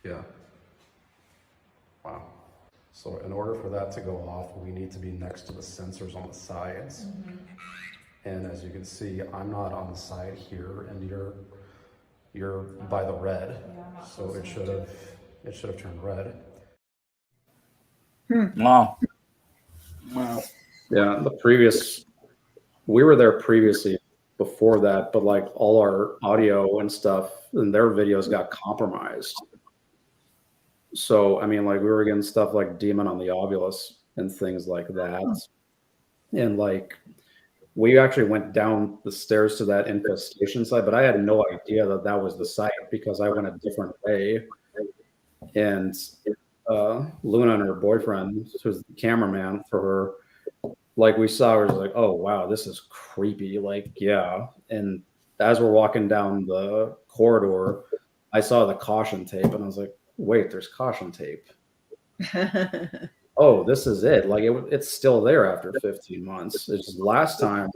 Yeah. Wow. So in order for that to go off, we need to be next to the sensors on the sides. And as you can see, I'm not on the side here, and you're by the red. So it should have turned red. Wow. Wow. Yeah, we were there previously before that, but like all our audio and stuff and their videos got compromised. So, I mean, like we were getting stuff like demon on the ovulus and things like that. And like we actually went down the stairs to that infestation site, but I had no idea that that was the site because I went a different way. And Luna and her boyfriend, who's the cameraman for her, like we saw her, was like, oh wow, this is creepy. Like, yeah. And as we're walking down the corridor, I saw the caution tape and I was like, wait, there's caution tape. Oh, this is it. Like it's still there after 15 months. It's just last time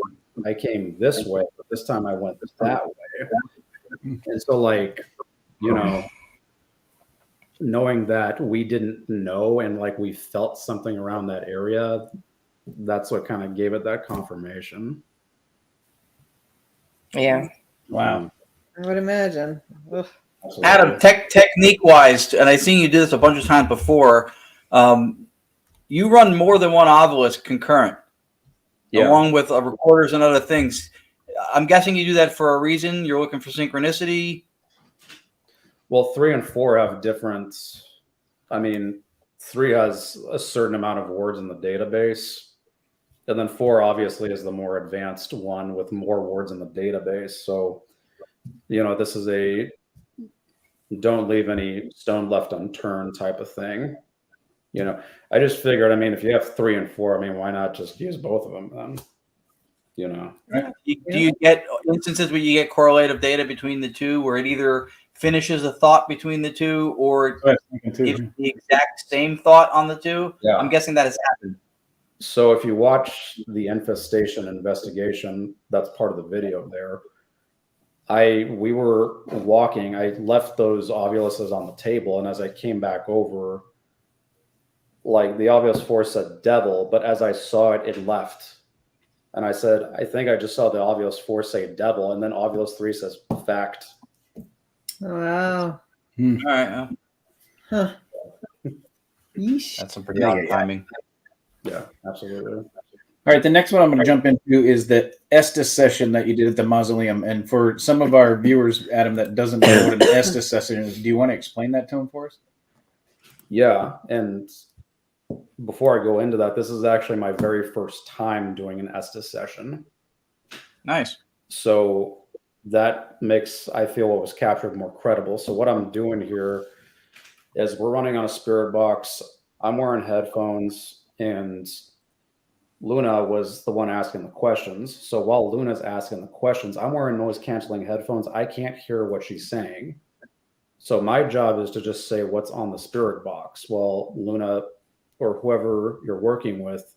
I came this way, but this time I went that way. And so like, you know, knowing that we didn't know and like we felt something around that area, that's what kind of gave it that confirmation. Yeah. Wow. I would imagine. Ugh. Absolutely. Adam, technique wise, and I've seen you do this a bunch of times before. You run more than one ovulus concurrent, along with recorders and other things. I'm guessing you do that for a reason. You're looking for synchronicity. Well, 3 and 4 have different. I mean, 3 has a certain amount of words in the database, and then 4 obviously is the more advanced one with more words in the database. So, you know, this is a don't leave any stone left unturned type of thing. You know, I just figured, I mean, if you have 3 and 4, I mean, why not just use both of them then? You know, Do you get instances where you get correlative data between the two, where it either finishes a thought between the two or gives the exact same thought on the two? Yeah. I'm guessing that has happened. So if you watch the infestation investigation, that's part of the video there. We were walking, I left those ovuluses on the table, and as I came back over, like the ovulus 4 said devil, but as I saw it, it left. And I said, I think I just saw the ovulus 4 say devil, and then ovulus 3 says fact. Wow. All right. Huh. Yeesh. That's some pretty odd timing. Yeah, absolutely. All right, the next one I'm going to jump into is the Estes session that you did at the mausoleum. And for some of our viewers, Adam, that doesn't know what an Estes session is, do you want to explain that to them for us? Yeah, and before I go into that, this is actually my very first time doing an Estes session. Nice. So that makes, I feel, what was captured more credible. So what I'm doing here is we're running on a spirit box. I'm wearing headphones, and Luna was the one asking the questions. So while Luna's asking the questions, I'm wearing noise canceling headphones. I can't hear what she's saying. So my job is to just say what's on the spirit box while Luna or whoever you're working with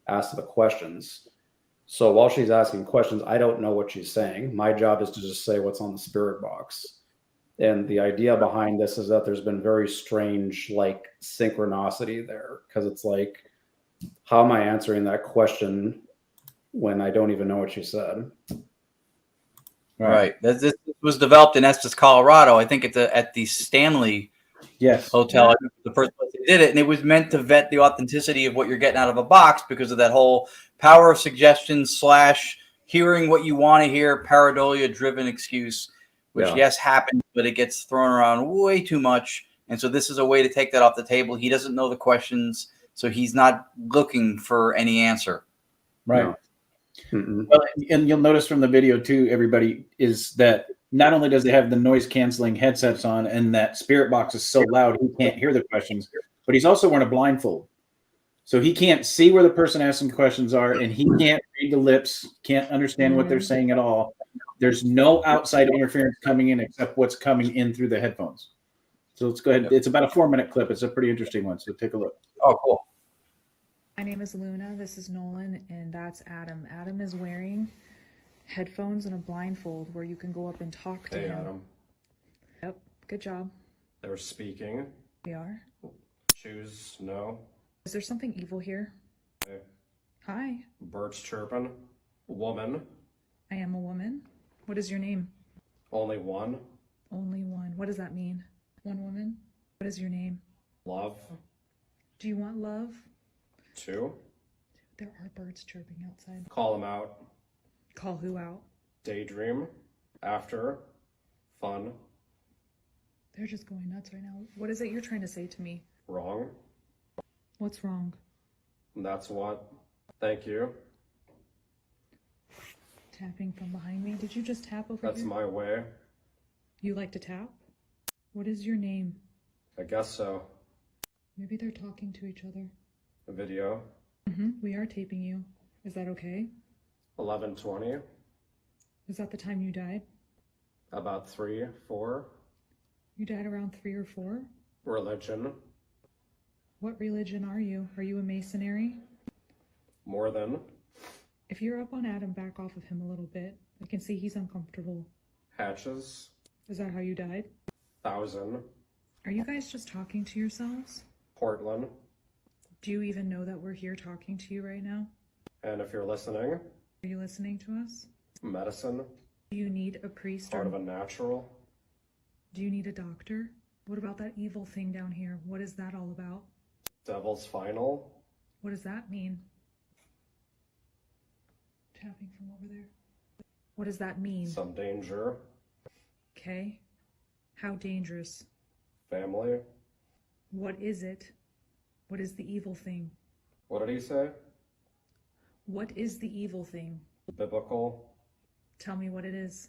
asks the questions. So while she's asking questions, I don't know what she's saying. My job is to just say what's on the spirit box. And the idea behind this is that there's been very strange, like, synchronicity there, because it's like how am I answering that question when I don't even know what she said? Right. This was developed in Estes, Colorado. I think at the Stanley Hotel. I think the first place they did it, and it was meant to vet the authenticity of what you're getting out of a box because of that whole power of suggestion / hearing what you want to hear, pareidolia-driven excuse, which yes happens, but it gets thrown around way too much. And so this is a way to take that off the table. He doesn't know the questions, so he's not looking for any answer. Right. No. Well, and you'll notice from the video too, everybody, is that not only does he have the noise canceling headsets on and that spirit box is so loud he can't hear the questions, but he's also wearing a blindfold. So he can't see where the person asking questions are, and he can't read the lips, can't understand what they're saying at all. There's no outside interference coming in except what's coming in through the headphones. So let's go ahead. It's about a 4-minute clip. It's a pretty interesting one. So take a look. Oh, cool. My name is Luna, this is Nolan, and that's Adam. Adam is wearing headphones and a blindfold where you can go up and talk to him. Adam. Yep, good job. They're speaking. We are. Choose no. Is there something evil here? Hey. Hi, Birds chirping. Woman. I am a woman. What is your name? Only one. Only one. What does that mean? One woman? What is your name? Love. Do you want love? 2. There are birds chirping outside. Call them out. Call who out? Daydream. After. Fun. They're just going nuts right now. What is it you're trying to say to me? Wrong. What's wrong? That's what. Thank you. Tapping from behind me. Did you just tap over That's here? my way. You like to tap? What is your name? I guess so. Maybe they're talking to each other. A video. We are taping you. Is that okay? 11:20. Is that the time you died? About 3, 4. You died around 3 or 4? Religion. What religion are you? Are you a masonry? More than. If you're up on Adam, back off of him a little bit. I can see he's uncomfortable. Hatches. Is that how you died? 1,000. Are you guys just talking to yourselves? Portland. Do you even know that we're here talking to you right now? And if you're listening, Are you listening to us? medicine. Do you need a priest Part of or a natural. do you need a doctor? What about that evil thing down here? What is that all about? Devil's final. What does that mean? Tapping from over there. What does that mean? Some danger. Okay. How dangerous? Family. What is it? What is the evil thing? What did he say? What is the evil thing? Biblical. Tell me what it is.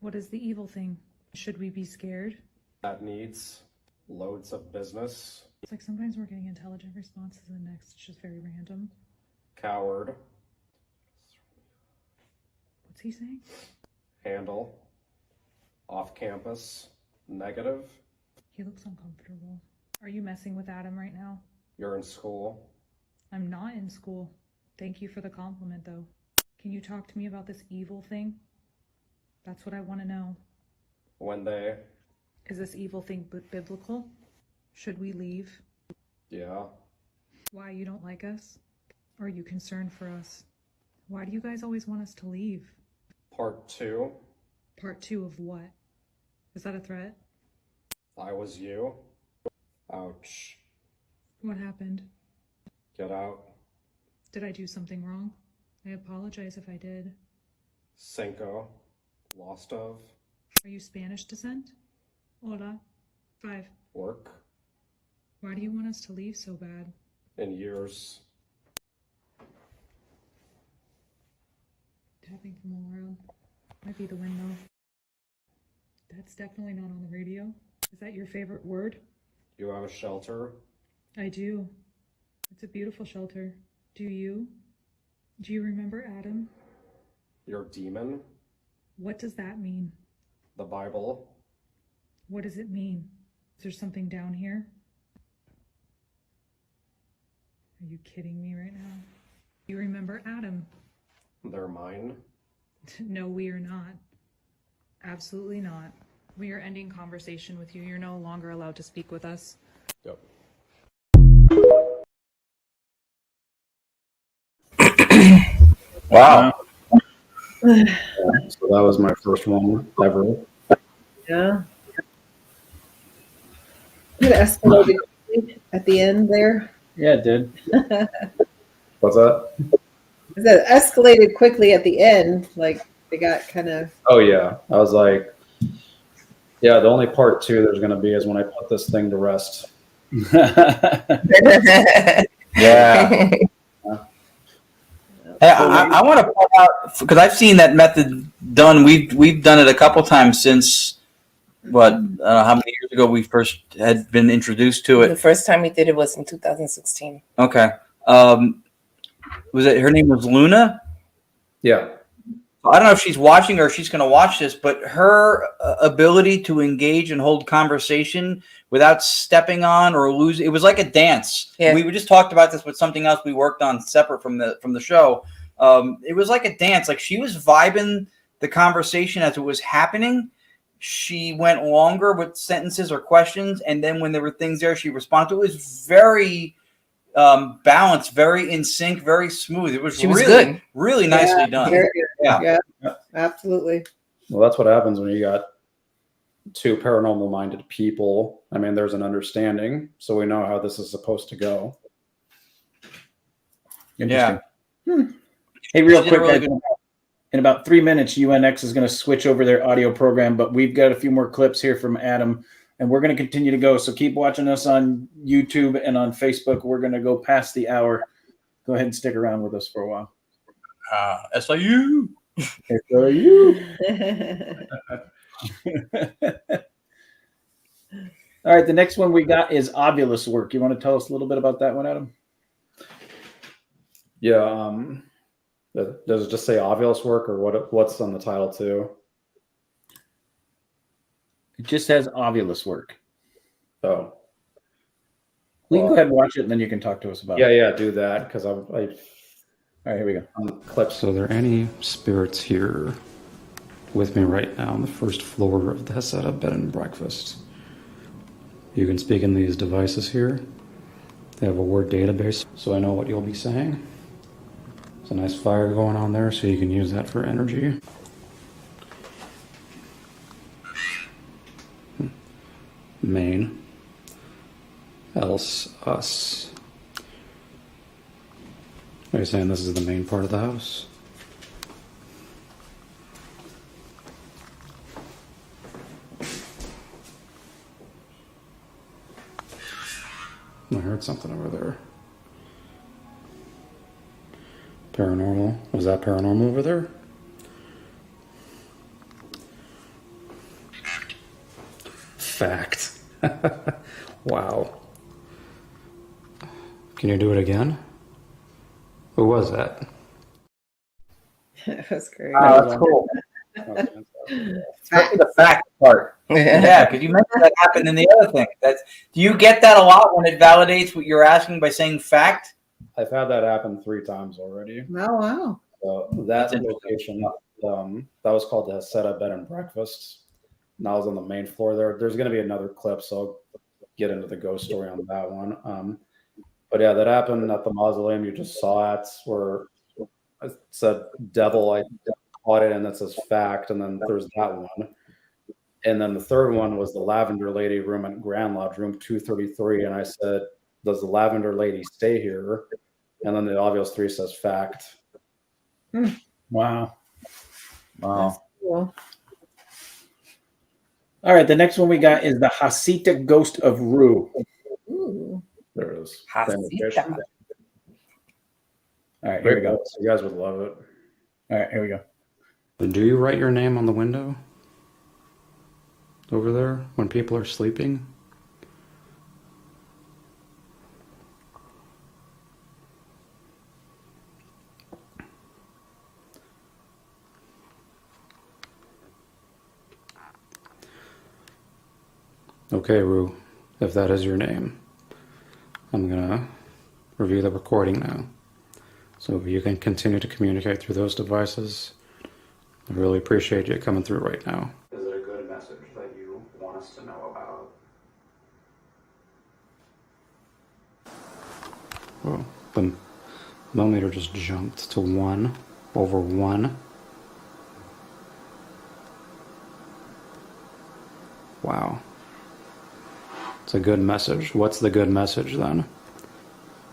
What is the evil thing? Should we be scared? That needs loads of business. It's like sometimes we're getting intelligent responses and next it's just very random. Coward. What's he saying? Handle. Off campus. Negative. He looks uncomfortable. Are you messing with Adam right now? You're in school. I'm not in school. Thank you for the compliment though. Can you talk to me about this evil thing? That's what I want to know. When they. Is this evil thing biblical? Should we leave? Yeah. Why, you don't like us? Are you concerned for us? Why do you guys always want us to leave? Part 2. Part 2 of what? Is that a threat? I was you. Ouch. What happened? Get out. Did I do something wrong? I apologize if I did. Cinco. Lost of. Are you Spanish descent? Hola. 5. Work. Why do you want us to leave so bad? In years. Tapping from all around. Might be the window. That's definitely not on the radio. Is that your favorite word? You have a shelter. I do. It's a beautiful shelter. Do you? Do you remember Adam? Your demon. What does that mean? The Bible. What does it mean? Is there something down here? Are you kidding me right now? You remember Adam? They're mine. No, we are not. Absolutely not. We are ending conversation with you. You're no longer allowed to speak with us. Yep. Wow. So that was my first one ever. Yeah. It escalated quickly at the end there. Yeah, it did. What's that? It escalated quickly at the end. Like they got kind of. Oh yeah, I was like, yeah. The only part 2 there's going to be is when I put this thing to rest. Yeah. Hey, I want to point out, because I've seen that method done. We've done it a couple times since how many years ago we first had been introduced to The it. first time we did it was in 2016. Okay. Was it her name was Luna? Yeah. I don't know if she's watching or if she's going to watch this, but her ability to engage and hold conversation without stepping on or losing, it was like a dance. Yeah. We just talked about this with something else we worked on separate from the show. It was like a dance. Like she was vibing the conversation as it was happening. She went longer with sentences or questions, and then when there were things there, she responded. It was very balanced, very in sync, very smooth. It was She was really good. really nicely done. Very good. Yeah. Yeah, absolutely. Well, that's what happens when you got 2 paranormal-minded people. I mean, there's an understanding, so we know how this is supposed to go. Interesting. Hmm. Hey, real She did quick, really guys, good. in about 3 minutes, UNX is going to switch over their audio program, but we've got a few more clips here from Adam, and we're going to continue to go. So keep watching us on YouTube and on Facebook. We're going to go past the hour. Go ahead and stick around with us for a while. S.I.U. S.I.U. All right, the next one we got is ovulus work. You want to tell us a little bit about that one, Adam? Yeah. Does it just say ovulus work, or what's on the title too? It just says ovulus work. Oh. We can go ahead and watch it, and then you can talk to us about it. Yeah, do that, because I All right, here we go. on the clip. So, are there any spirits here with me right now on the first floor of the Heseda bed and breakfast? You can speak in these devices here. They have a word database, so I know what you'll be saying. There's a nice fire going on there, so you can use that for energy. Main. Else, us. Are you saying this is the main part of the house? I heard something over there. Paranormal. Was that paranormal over there? Fact. Wow. Can you do it again? Who was that? That was great. Oh, that's cool. Especially the fact part. Yeah, because you mentioned that happened in the other thing. Do you get that a lot when it validates what you're asking by saying fact? I've had that happen 3 times already. Oh, wow. So That's that interesting. location, that was called the Heseda Bed and Breakfast. And I was on the main floor there. There's going to be another clip, so I'll get into the ghost story on that one. But yeah, that happened at the mausoleum you just saw it, where I said devil, I caught it, and that says fact, and then there's that one. And then the third one was the Lavender Lady room at Grand Lodge, room 233, and I said, does the Lavender Lady stay here? And then the obvious 3 says fact. Wow. Wow. Cool. All right, the next one we got is the Hasita Ghost of Rue. Ooh. There it is. Hasita. All right, here we go. You guys would love it. All right, here we go. Do you write your name on the window over there when people are sleeping? Okay, Rue, if that is your name, I'm gonna review the recording now. So if you can continue to communicate through those devices, I really appreciate you coming through right now. Is it a good message that you want us to know about? Well, the millimeter just jumped to 1. over 1. Wow. It's a good message. What's the good message then?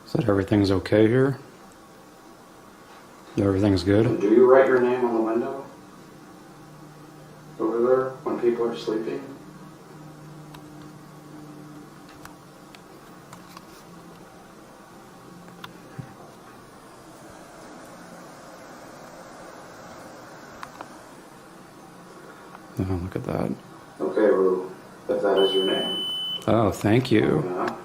Is that everything's okay here? Everything's good? Do you write your name on the window? Over there when people are sleeping? Oh, look at that. Okay, Rue, if that is your name. Oh, thank you. Yeah.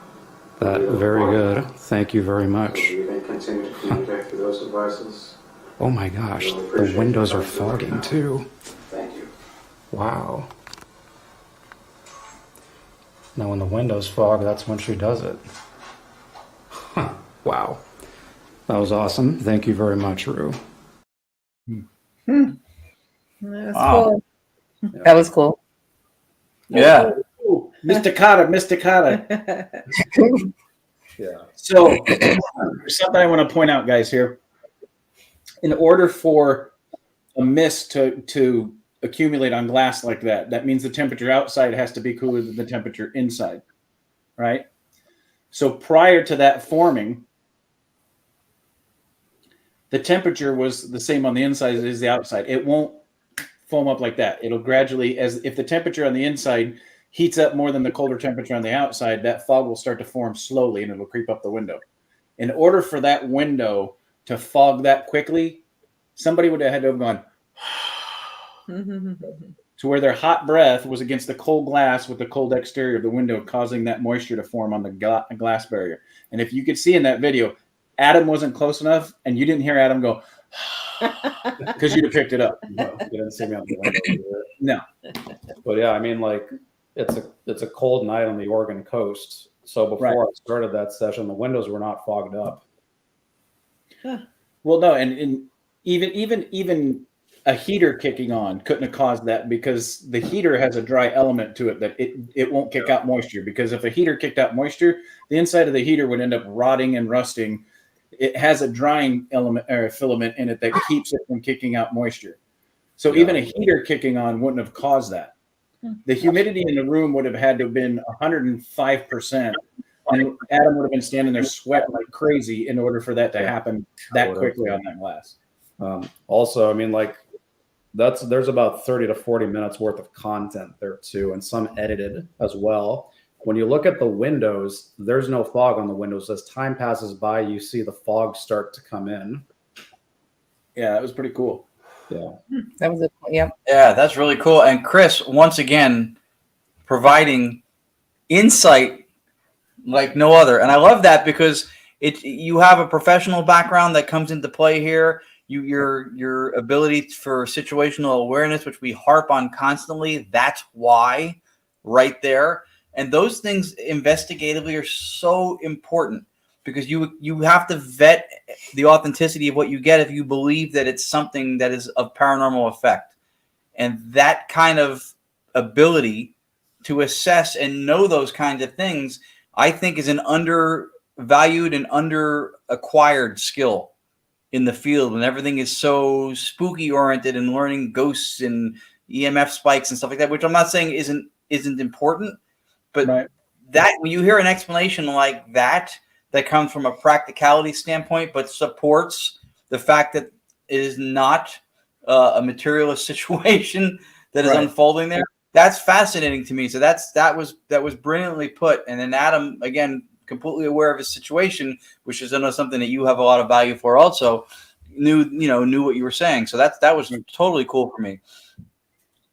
That very good. Thank you very So much. you can continue to communicate through those devices. Oh my gosh, Really the appreciate windows you are coming through fogging now. too. Thank you. Wow. Now when the windows fog, that's when she does it. Huh. Wow. That was awesome. Thank you very much, Rue. That was Wow. cool. That was cool. Yeah. Ooh, Mr. Carter, Mr. Carter. Yeah. So, there's something I want to point out, guys, here. In order for a mist to accumulate on glass like that, that means the temperature outside has to be cooler than the temperature inside, right? So prior to that forming, the temperature was the same on the inside as the outside. It won't foam up like that. It'll gradually, as if the temperature on the inside heats up more than the colder temperature on the outside, that fog will start to form slowly and it'll creep up the window. In order for that window to fog that quickly, somebody would have had to have gone to where their hot breath was against the cold glass with the cold exterior of the window, causing that moisture to form on the glass barrier. And if you could see in that video, Adam wasn't close enough, and you didn't hear Adam go because you'd have picked it up. No, you didn't see me on the window either. No. But yeah, I mean, like, it's a cold night on the Oregon coast. So before I started that session, the windows were not fogged up. Well, no, and even a heater kicking on couldn't have caused that, because the heater has a dry element to it that it won't kick out moisture, because if a heater kicked out moisture, the inside of the heater would end up rotting and rusting. It has a drying element or a filament in it that keeps it from kicking out moisture. So even a heater kicking on wouldn't have caused that. The humidity in the room would have had to have been 105%. And Adam would have been standing there sweating like crazy in order for that to happen that quickly on that glass. Also, I mean, like, there's about 30 to 40 minutes worth of content there too, and some edited as well. When you look at the windows, there's no fog on the windows. As time passes by, you see the fog start to come in. Yeah, that was pretty cool. Yeah. That was Yeah, that's really cool. And Chris, once again, providing insight like no other. And I love that, because you have a professional background that comes into play here. Your ability for situational awareness, which we harp on constantly. That's why, right there. And those things investigatively are so important, because you have to vet the authenticity of what you get if you believe that it's something that is of paranormal effect. And that kind of ability to assess and know those kinds of things, I think, is an undervalued and under-acquired skill in the field. And everything is so spooky oriented, and learning ghosts and EMF spikes and stuff like that, which I'm not saying isn't important, but that when you hear an explanation like that comes from a practicality standpoint, but supports the fact that it is not a materialist situation that is unfolding there, that's fascinating to me. So that was brilliantly put. And then Adam, again, completely aware of his situation, which is, I know, something that you have a lot of value for, also knew what you were saying. So that was totally cool for me.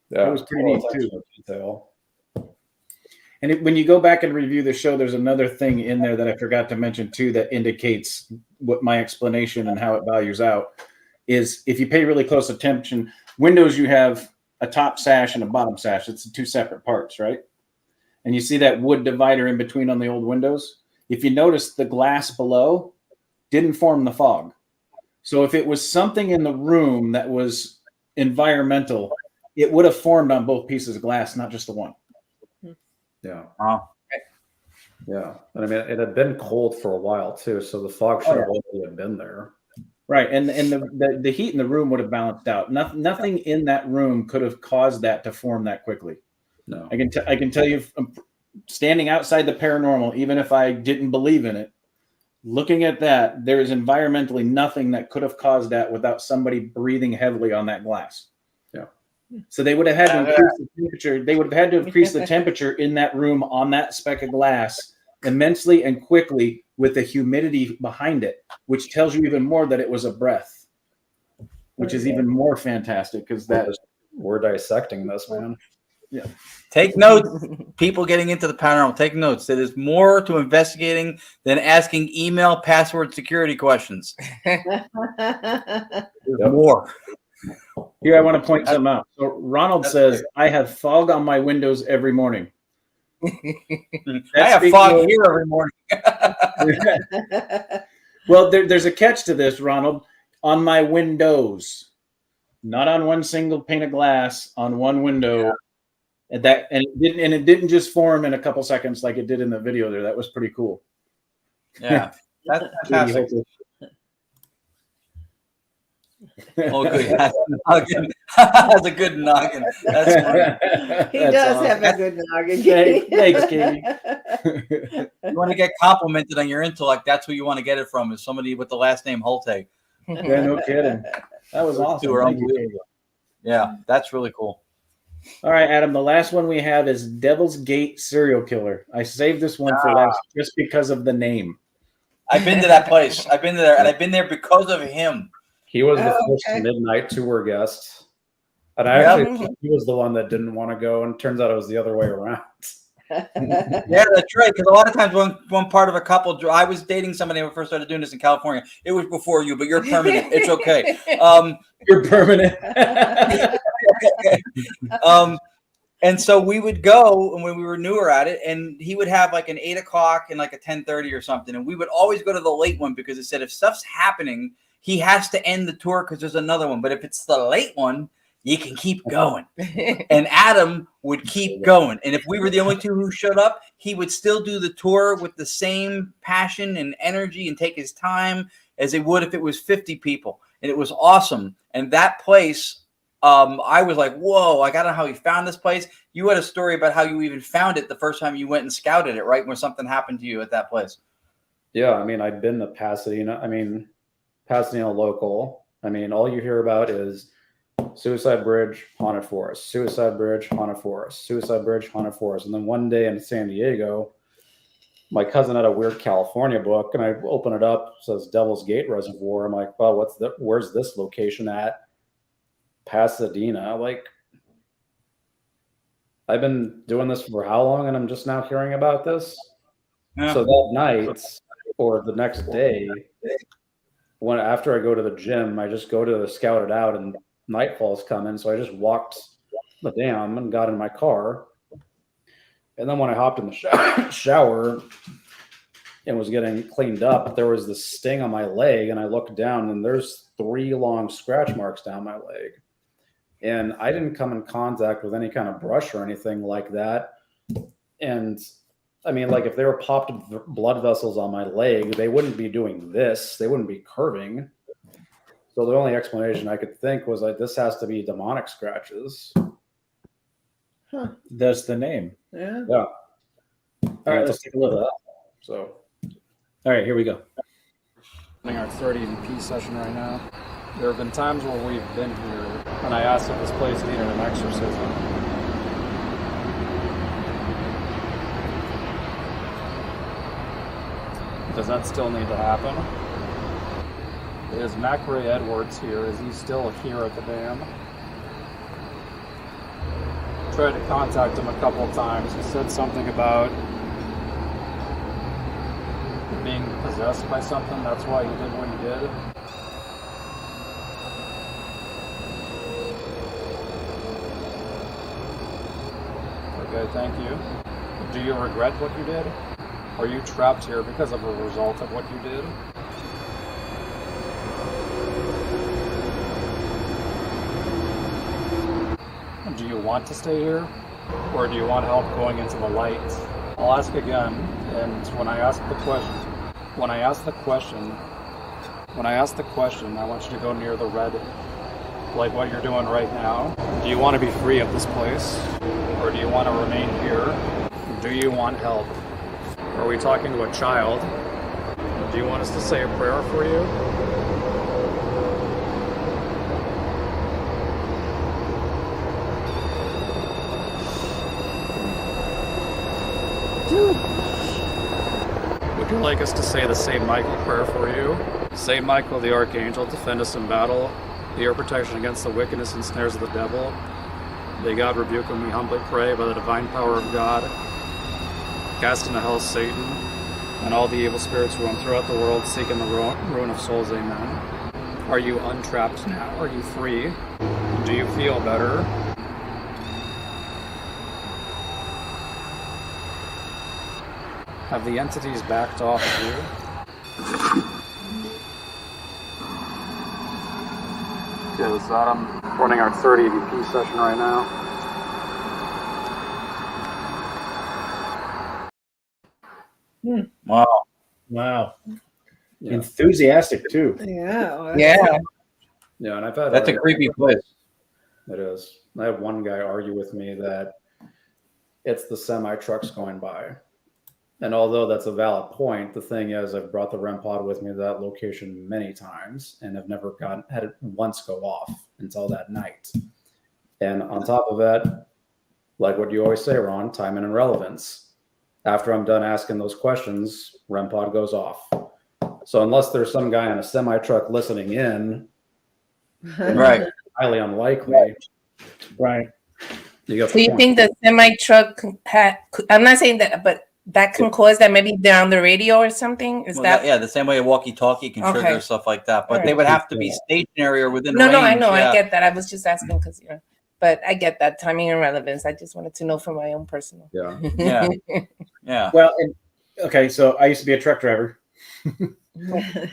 Yeah, it was pretty neat too. And when you go back and review the show, there's another thing in there that I forgot to mention too, that indicates what my explanation and how it values out is. If you pay really close attention, windows, you have a top sash and a bottom sash. It's two separate parts, right? And you see that wood divider in between on the old windows. If you notice, the glass below didn't form the fog. So if it was something in the room that was environmental, it would have formed on both pieces of glass, not just the one. Yeah. Wow. Yeah. And I mean, it had been cold for a while too, so the fog should have already been there. Right, and the heat in the room would have balanced out. Nothing in that room could have caused that to form that quickly. No. I can tell you, standing outside the paranormal, even if I didn't believe in it, looking at that, there is environmentally nothing that could have caused that without somebody breathing heavily on that glass. Yeah. So they would have had to increase the temperature. They would have had to increase the temperature in that room on that speck of glass immensely and quickly with the humidity behind it, which tells you even more that it was a breath, which is even more fantastic because we're dissecting this, man. Yeah. Take notes, people getting into the paranormal. Take notes. There is more to investigating than asking email password security questions. There's more. Here, I want to point something out. So Ronald says, great. I have fog on my windows every morning. I have fog here every morning. Well, there's a catch to this, Ronald. On my windows, not on one single pane of glass, on one window. Yeah. And it didn't just form in a couple seconds like it did in the video there. That was pretty cool. Yeah, that's fantastic. Oh, good. That's a good noggin. That's funny. He does awesome. Have a good noggin. Thanks, Katie. You want to get complimented on your intellect, that's who you want to get it from, is somebody with the last name Holte. Yeah, no kidding. That was awesome. Thank you. Yeah, that's really cool. All right, Adam, the last one we have is Devil's Gate Serial Killer. I saved this one for last just because of the name. I've been to that place. I've been there, and I've been there because of him. He was the first midnight tour guest. And I actually thought he was the one that didn't want to go, and it turns out it was the other way around. Yeah, that's right. Because a lot of times one part of a couple, I was dating somebody when I first started doing this in California. It was before you, but you're permanent. It's okay. You're permanent. And so we would go, and when we were newer at it, and he would have like an 8 o'clock and like a 10:30 or something. And we would always go to the late one because it said if stuff's happening, he has to end the tour because there's another one. But if it's the late one, you can keep going. And Adam would keep going. And if we were the only two who showed up, he would still do the tour with the same passion and energy and take his time as he would if it was 50 people. And it was awesome. And that place, I was like, whoa, I don't know how he found this place. You had a story about how you even found it the first time you went and scouted it, right? When something happened to you at that place. Yeah, I mean, I'd been to Pasadena. I mean, Pasadena local. I mean, all you hear about is Suicide Bridge, haunted forest, Suicide Bridge, haunted forest, Suicide Bridge, haunted forest. And then one day in San Diego, my cousin had a weird California book, and I open it up, it says Devil's Gate Reservoir. I'm like, well, where's this location at? Pasadena. Like, I've been doing this for how long, and I'm just now hearing about this. Yeah. So that night or the next day, after I go to the gym, I just go to scout it out, and nightfall's coming. So I just walked the dam and got in my car. And then when I hopped in the shower and was getting cleaned up, there was this sting on my leg, and I looked down, and there's 3 long scratch marks down my leg. And I didn't come in contact with any kind of brush or anything like that. And I mean, like, if they were popped blood vessels on my leg, they wouldn't be doing this. They wouldn't be curving. So the only explanation I could think was like, this has to be demonic scratches. Huh. That's the name. Yeah. All right, let's take a look. So, all right, here we go. Running our 30 EP session right now. There have been times where we've been here, and I asked if this place needed an exorcism. Does that still need to happen? Is Macrae Edwards here? Is he still here at the dam? Tried to contact him a couple of times. He said something about being possessed by something. That's why he did what he did. Okay, thank you. Do you regret what you did? Are you trapped here because of a result of what you did? Do you want to stay here? Or do you want help going into the light? I'll ask again, and when I ask the question, When I ask the question, I want you to go near the red, like what you're doing right now. Do you want to be free of this place? Or do you want to remain here? Do you want help? Are we talking to a child? Do you want us to say a prayer for you? Would you like us to say the St. Michael prayer for you? St. Michael the Archangel, defend us in battle. Be your protection against the wickedness and snares of the devil. May God rebuke him, we humbly pray, by the divine power of God. Cast into hell Satan and all the evil spirits who roam throughout the world, seeking the ruin of souls. Amen. Are you untrapped now? Are you free? Do you feel better? Have the entities backed off of you? Okay, this is Adam. Running our 30 EVP session right now. Wow. Wow. Yeah. Enthusiastic too. Yeah. Yeah. Yeah, and I've had That's a creepy place. It is. I had one guy argue with me that it's the semi trucks going by. And although that's a valid point, the thing is, I've brought the REM pod with me to that location many times and have never had it once go off until that night. And on top of that, like what you always say, Ron, timing and relevance. After I'm done asking those questions, REM pod goes off. So unless there's some guy in a semi truck listening in, Right. highly unlikely. Right. You got So the you point. think the semi truck had? I'm not saying that, but that can cause that. Maybe they're on the radio or something. Is Well, that? yeah, the same way a walkie-talkie can trigger Okay. stuff like that, but Alright. they would have to be stationary or within No, range. no, I know, Yeah. I get that. I was just asking because but I get that timing and relevance. I just wanted to know for my own personal. Yeah. Yeah. Yeah. Well, okay, so I used to be a truck driver.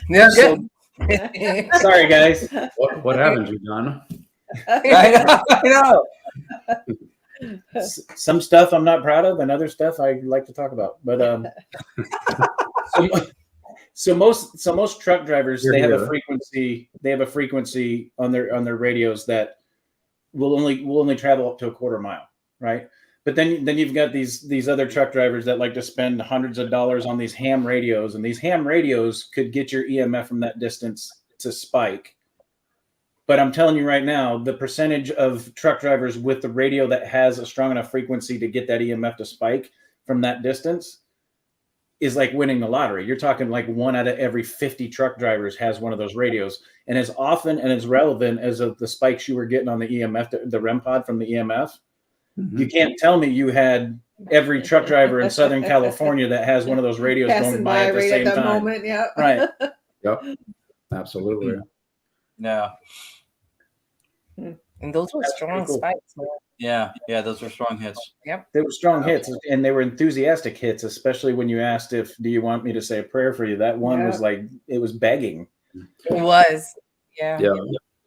Yeah, So- good. Sorry, guys. What haven't you done? I know. Some stuff I'm not proud of, and other stuff I like to talk about. But so most truck drivers, they have a frequency. They have a frequency on their radios that will only travel up to a quarter mile, right? But then you've got these other truck drivers that like to spend hundreds of dollars on these ham radios, and these ham radios could get your EMF from that distance to spike. But I'm telling you right now, the percentage of truck drivers with the radio that has a strong enough frequency to get that EMF to spike from that distance is like winning the lottery. You're talking like 1 out of every 50 truck drivers has one of those radios. And as often and as relevant as of the spikes you were getting on the EMF, the REM pod from the EMF, you can't tell me you had every truck driver in Southern California that has one of those radios Passing going by at the right same at that time. moment. Yeah. Right. Yep. Absolutely. Yeah. And those were That's strong pretty cool. spikes. Man. Yeah. Those were strong hits. They were strong hits, and they were enthusiastic hits, especially when you asked do you want me to say a prayer for you? That one was like, it was begging. It was. Yeah. Yeah.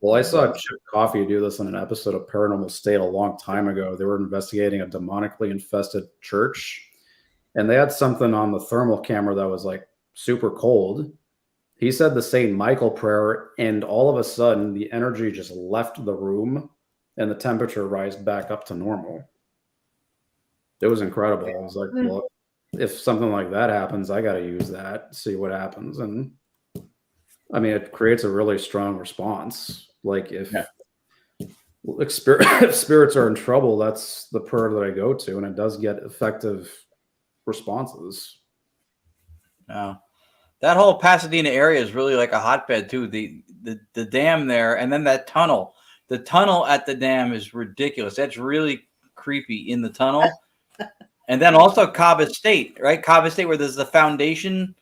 Well, I saw Chip Coffey do this on an episode of Paranormal State a long time ago. They were investigating a demonically infested church, and they had something on the thermal camera that was like super cold. He said the St. Michael prayer, and all of a sudden the energy just left the room and the temperature rise back up to normal. It was incredible. I was like, well, if something like that happens, I got to use that, see what happens. And I mean, it creates a really strong response. Like if spirits are in trouble, that's the prayer that I go to, and it does get effective responses. Yeah. That whole Pasadena area is really like a hotbed too. The dam there, and then that tunnel. The tunnel at the dam is ridiculous. That's really creepy in the tunnel. And then also Cobb Estate, right? Cobb Estate, where there's the foundation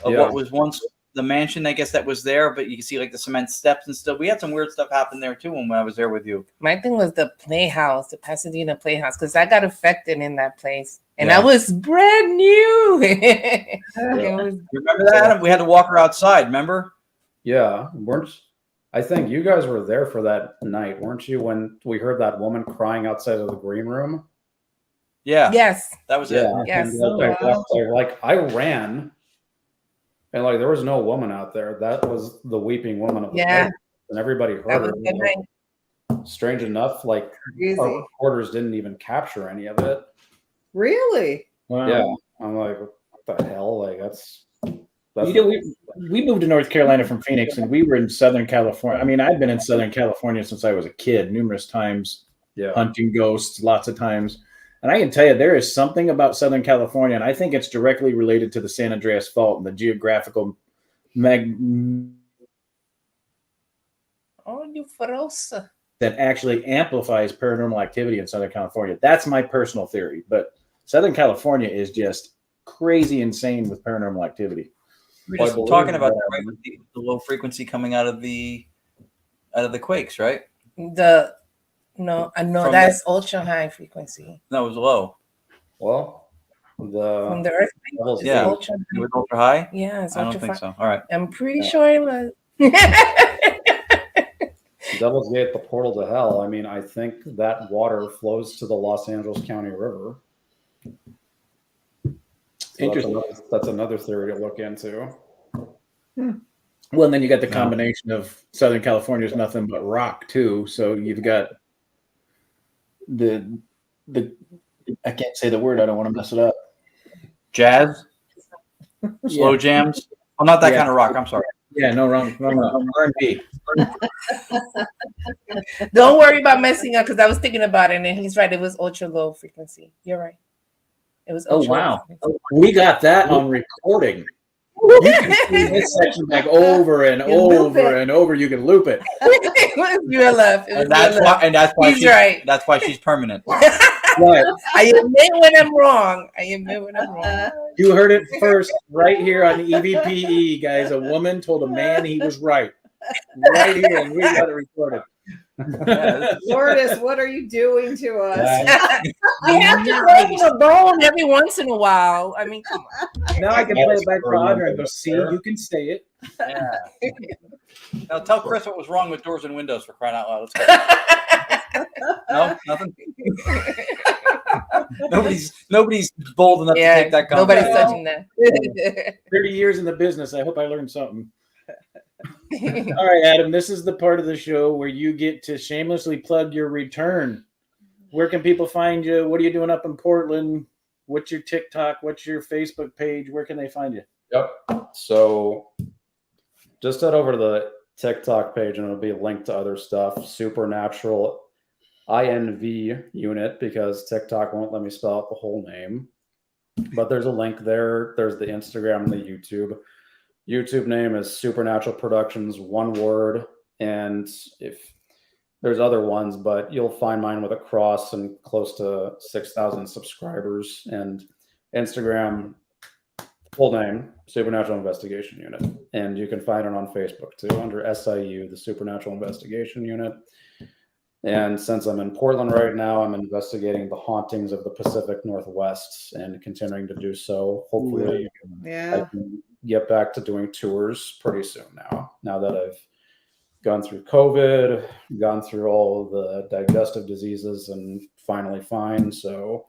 of what was once the mansion, I guess, that was there, but you can see like the cement steps and stuff. We had some weird stuff happen there too when I was there with you. My thing was the Playhouse, the Pasadena Playhouse, because I got affected in that place. And I was brand new. Remember that, Adam? We had to walk her outside, remember? Yeah. I think you guys were there for that night, weren't you, when we heard that woman crying outside of the green room? Yeah. Yes. That was it. Yes. And I ran And like, there was no woman out there. That was the weeping woman of the place, and everybody heard That her. was good night. Strange enough, like Crazy. our reporters didn't even capture any of it. Really? Wow. Yeah, I'm like, what the hell? Like, that's You know, we moved to North Carolina from Phoenix, and we were in Southern California. I mean, I've been in Southern California since I was a kid, numerous times, hunting ghosts, lots of times. And I can tell you, there is something about Southern California, and I think it's directly related to the San Andreas Fault and the geographical Oh, you froze. that actually amplifies paranormal activity in Southern California. That's my personal theory. But Southern California is just crazy insane with paranormal activity. We're just talking about that, right? With the low frequency coming out of the quakes, right? No, that's ultra high frequency. That was low. Well, From the earth. It was ultra high. Yeah, it's I ultra don't think high. so. All right. I'm pretty sure it was. Devil's Gate, the portal to hell. I mean, I think that water flows to the Los Angeles County River. So Interesting. That's another theory to look into. Well, and then you got the combination of Southern California is nothing but rock too. So you've got the I can't say the word. I don't want to mess it up. Jazz, slow jams. Well, not that kind of rock. I'm sorry. Yeah, no, wrong. R&B. Don't worry about messing up because I was thinking about it and he's right. It was ultra low frequency. You're right. It was ultra low frequency. We got that on recording. You can see this section back over and over and over. You can loop it. It was real love. And that's why he's right. That's why she's permanent. Right. I admit when I'm wrong. You heard it first right here on the EVPE, guys. A woman told a man he was right. Right here, and we got it recorded. Lourdes, what are you doing to us? We have to break the bone every once in a while. I mean, come on. Now I can play it back for Audra and go, see, you can say it. Yeah. Now tell Chris what was wrong with doors and windows, for crying out loud. Let's go. No, nothing. Nobody's bold enough to take that comment. Nobody's touching that. 30 years in the business. I hope I learned something. All right, Adam, this is the part of the show where you get to shamelessly plug your return. Where can people find you? What are you doing up in Portland? What's your TikTok? What's your Facebook page? Where can they find you? Yep. So just head over to the TikTok page and it'll be linked to other stuff. Supernatural INV unit, because TikTok won't let me spell out the whole name. But there's a link there. There's the Instagram and the YouTube. YouTube name is Supernatural Productions, one word. And if there's other ones, but you'll find mine with a cross and close to 6,000 subscribers. And Instagram, full name, Supernatural Investigation Unit. And you can find it on Facebook too, under S.I.U, the Supernatural Investigation Unit. And since I'm in Portland right now, I'm investigating the hauntings of the Pacific Northwest and continuing to do so. Hopefully, I can get back to doing tours pretty soon now that I've gone through COVID, gone through all of the digestive diseases and finally fine. So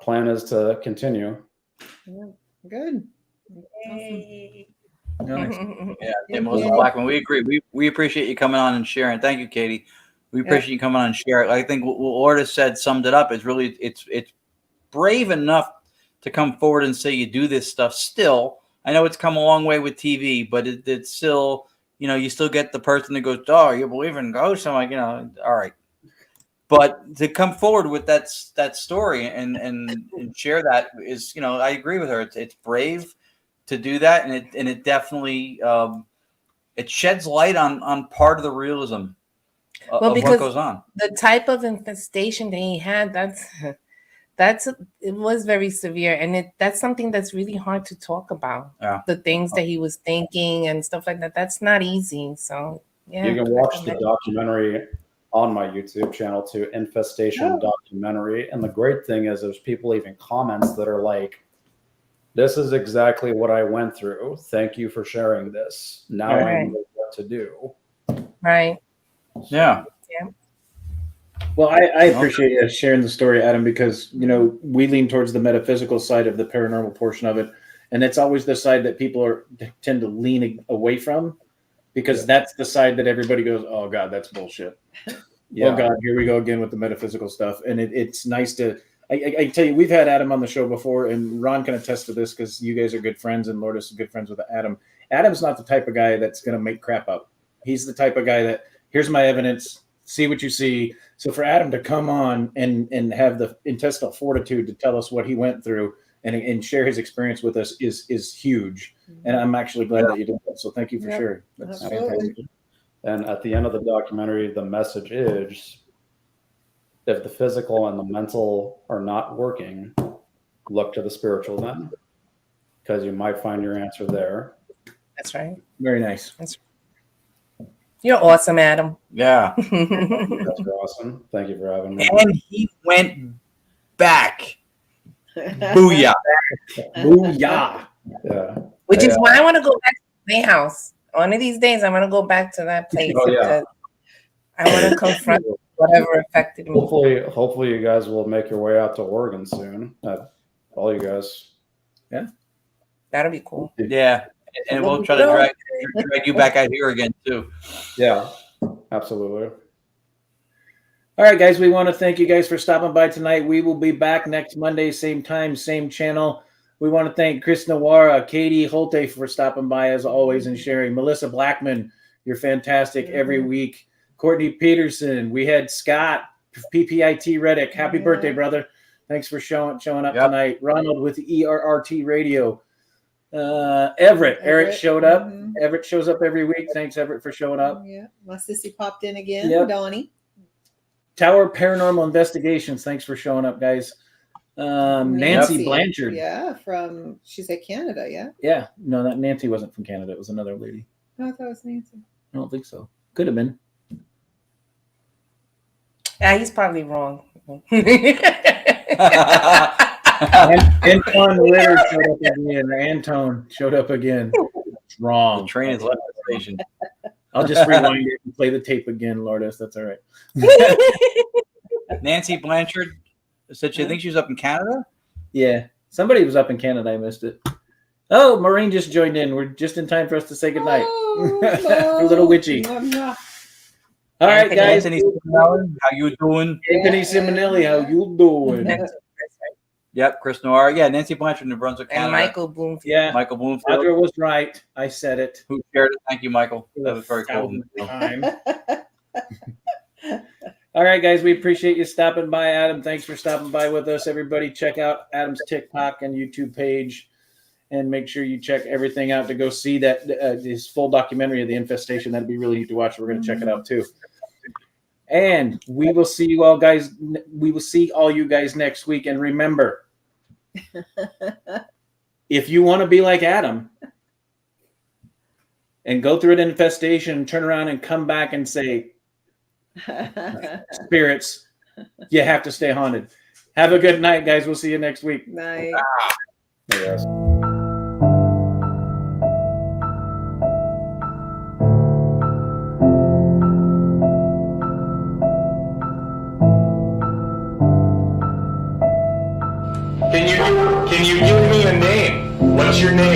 plan is to continue. Yeah, good. Yay. Nice. Yeah, Melissa Blackman, we agree. We appreciate you coming on and sharing. Thank you, Katie. We appreciate you coming on and sharing. I think what Orta said summed it up. Is really it's brave enough to come forward and say you do this stuff. Still, I know it's come a long way with TV, but it's still, you still get the person that goes, "Oh, you believe in ghosts?" I'm like, all right. But to come forward with that story and share that is, I agree with her. It's brave to do that, and it definitely it sheds light on part of the realism of what goes on. The type of infestation that he had, it was very severe, and that's something that's really hard to talk about. Yeah. The things that he was thinking and stuff like that. That's not easy. So yeah, you can watch the documentary on my YouTube channel too, Infestation Documentary. And the great thing is there's people leaving comments that are like, "This is exactly what I went through. Thank you for sharing this. Now I know what to do." Right. Yeah. Well, I appreciate you sharing the story, Adam, because, we lean towards the metaphysical side of the paranormal portion of it. And that's always the side that people tend to lean away from, because that's the side that everybody goes, oh God, that's bullshit. Oh God, here we go again with the metaphysical stuff. And it's nice to, I tell you, we've had Adam on the show before, and Ron can attest to this because you guys are good friends, and Lourdes is good friends with Adam. Adam's not the type of guy that's going to make crap up. He's the type of guy that, here's my evidence, see what you see. So for Adam to come on and have the intestinal fortitude to tell us what he went through and share his experience with us is huge. And I'm actually glad that you did that. So thank you for sharing. That's fantastic. And at the end of the documentary, the message is, if the physical and the mental are not working, look to the spiritual then, because you might find your answer there. That's right. Very nice. You're awesome, Adam. Yeah. That's awesome. Thank you for having me. And he went back. Booyah. Booyah. Yeah. Which is why I want to go back to my house. One of these days, I want to go back to that place because I want to confront whatever affected me. Hopefully you guys will make your way out to Oregon soon. All you guys. Yeah. That'll be cool. Yeah. And we'll try to drag you back out here again, too. Yeah, absolutely. All right, guys, we want to thank you guys for stopping by tonight. We will be back next Monday, same time, same channel. We want to thank Chris Nawara, Katie Holte for stopping by as always and sharing. Melissa Blackman, you're fantastic every week. Courtney Peterson. We had Scott, PPIT Reddick. Happy birthday, brother. Thanks for showing up tonight. Ronald with ERRT Radio. Eric showed up. Everett shows up every week. Thanks, Everett, for showing up. Yeah. My sissy popped in again. Donnie. Tower Paranormal Investigations. Thanks for showing up, guys. Nancy Blanchard. Yeah, she's at Canada, yeah? Yeah. No, that Nancy wasn't from Canada. It was another lady. No, I thought it was Nancy. I don't think so. Could have been. Yeah, he's probably wrong. Anton Ritter showed up again. Anton showed up again. It's wrong. The train has left the station. I'll just rewind it and play the tape again, Lourdes. That's all right. Nancy Blanchard said she thinks she was up in Canada. Yeah. Somebody was up in Canada. I missed it. Oh, Maureen just joined in. We're just in time for us to say goodnight. A little witchy. All right, guys. Anthony Simonelli, how you doing? Anthony Simonelli, how you doing? Yep, Chris Noir. Yeah, Nancy Blanchard, New Brunswick, Canada. And Michael Bloomfield. Yeah, Michael Bloomfield. Audra was right. I said it. Who shared it? Thank you, Michael. That was very cool. All right, guys, we appreciate you stopping by. Adam, thanks for stopping by with us. Everybody, check out Adam's TikTok and YouTube page, and make sure you check everything out to go see that his full documentary of the infestation. That'd be really neat to watch. We're going to check it out too. And we will see you all guys. We will see all you guys next week. And remember, if you want to be like Adam and go through an infestation and turn around and come back and say, spirits, you have to stay haunted. Have a good night, guys. We'll see you next week. Night. Yes. Can you give me a name? What's your name?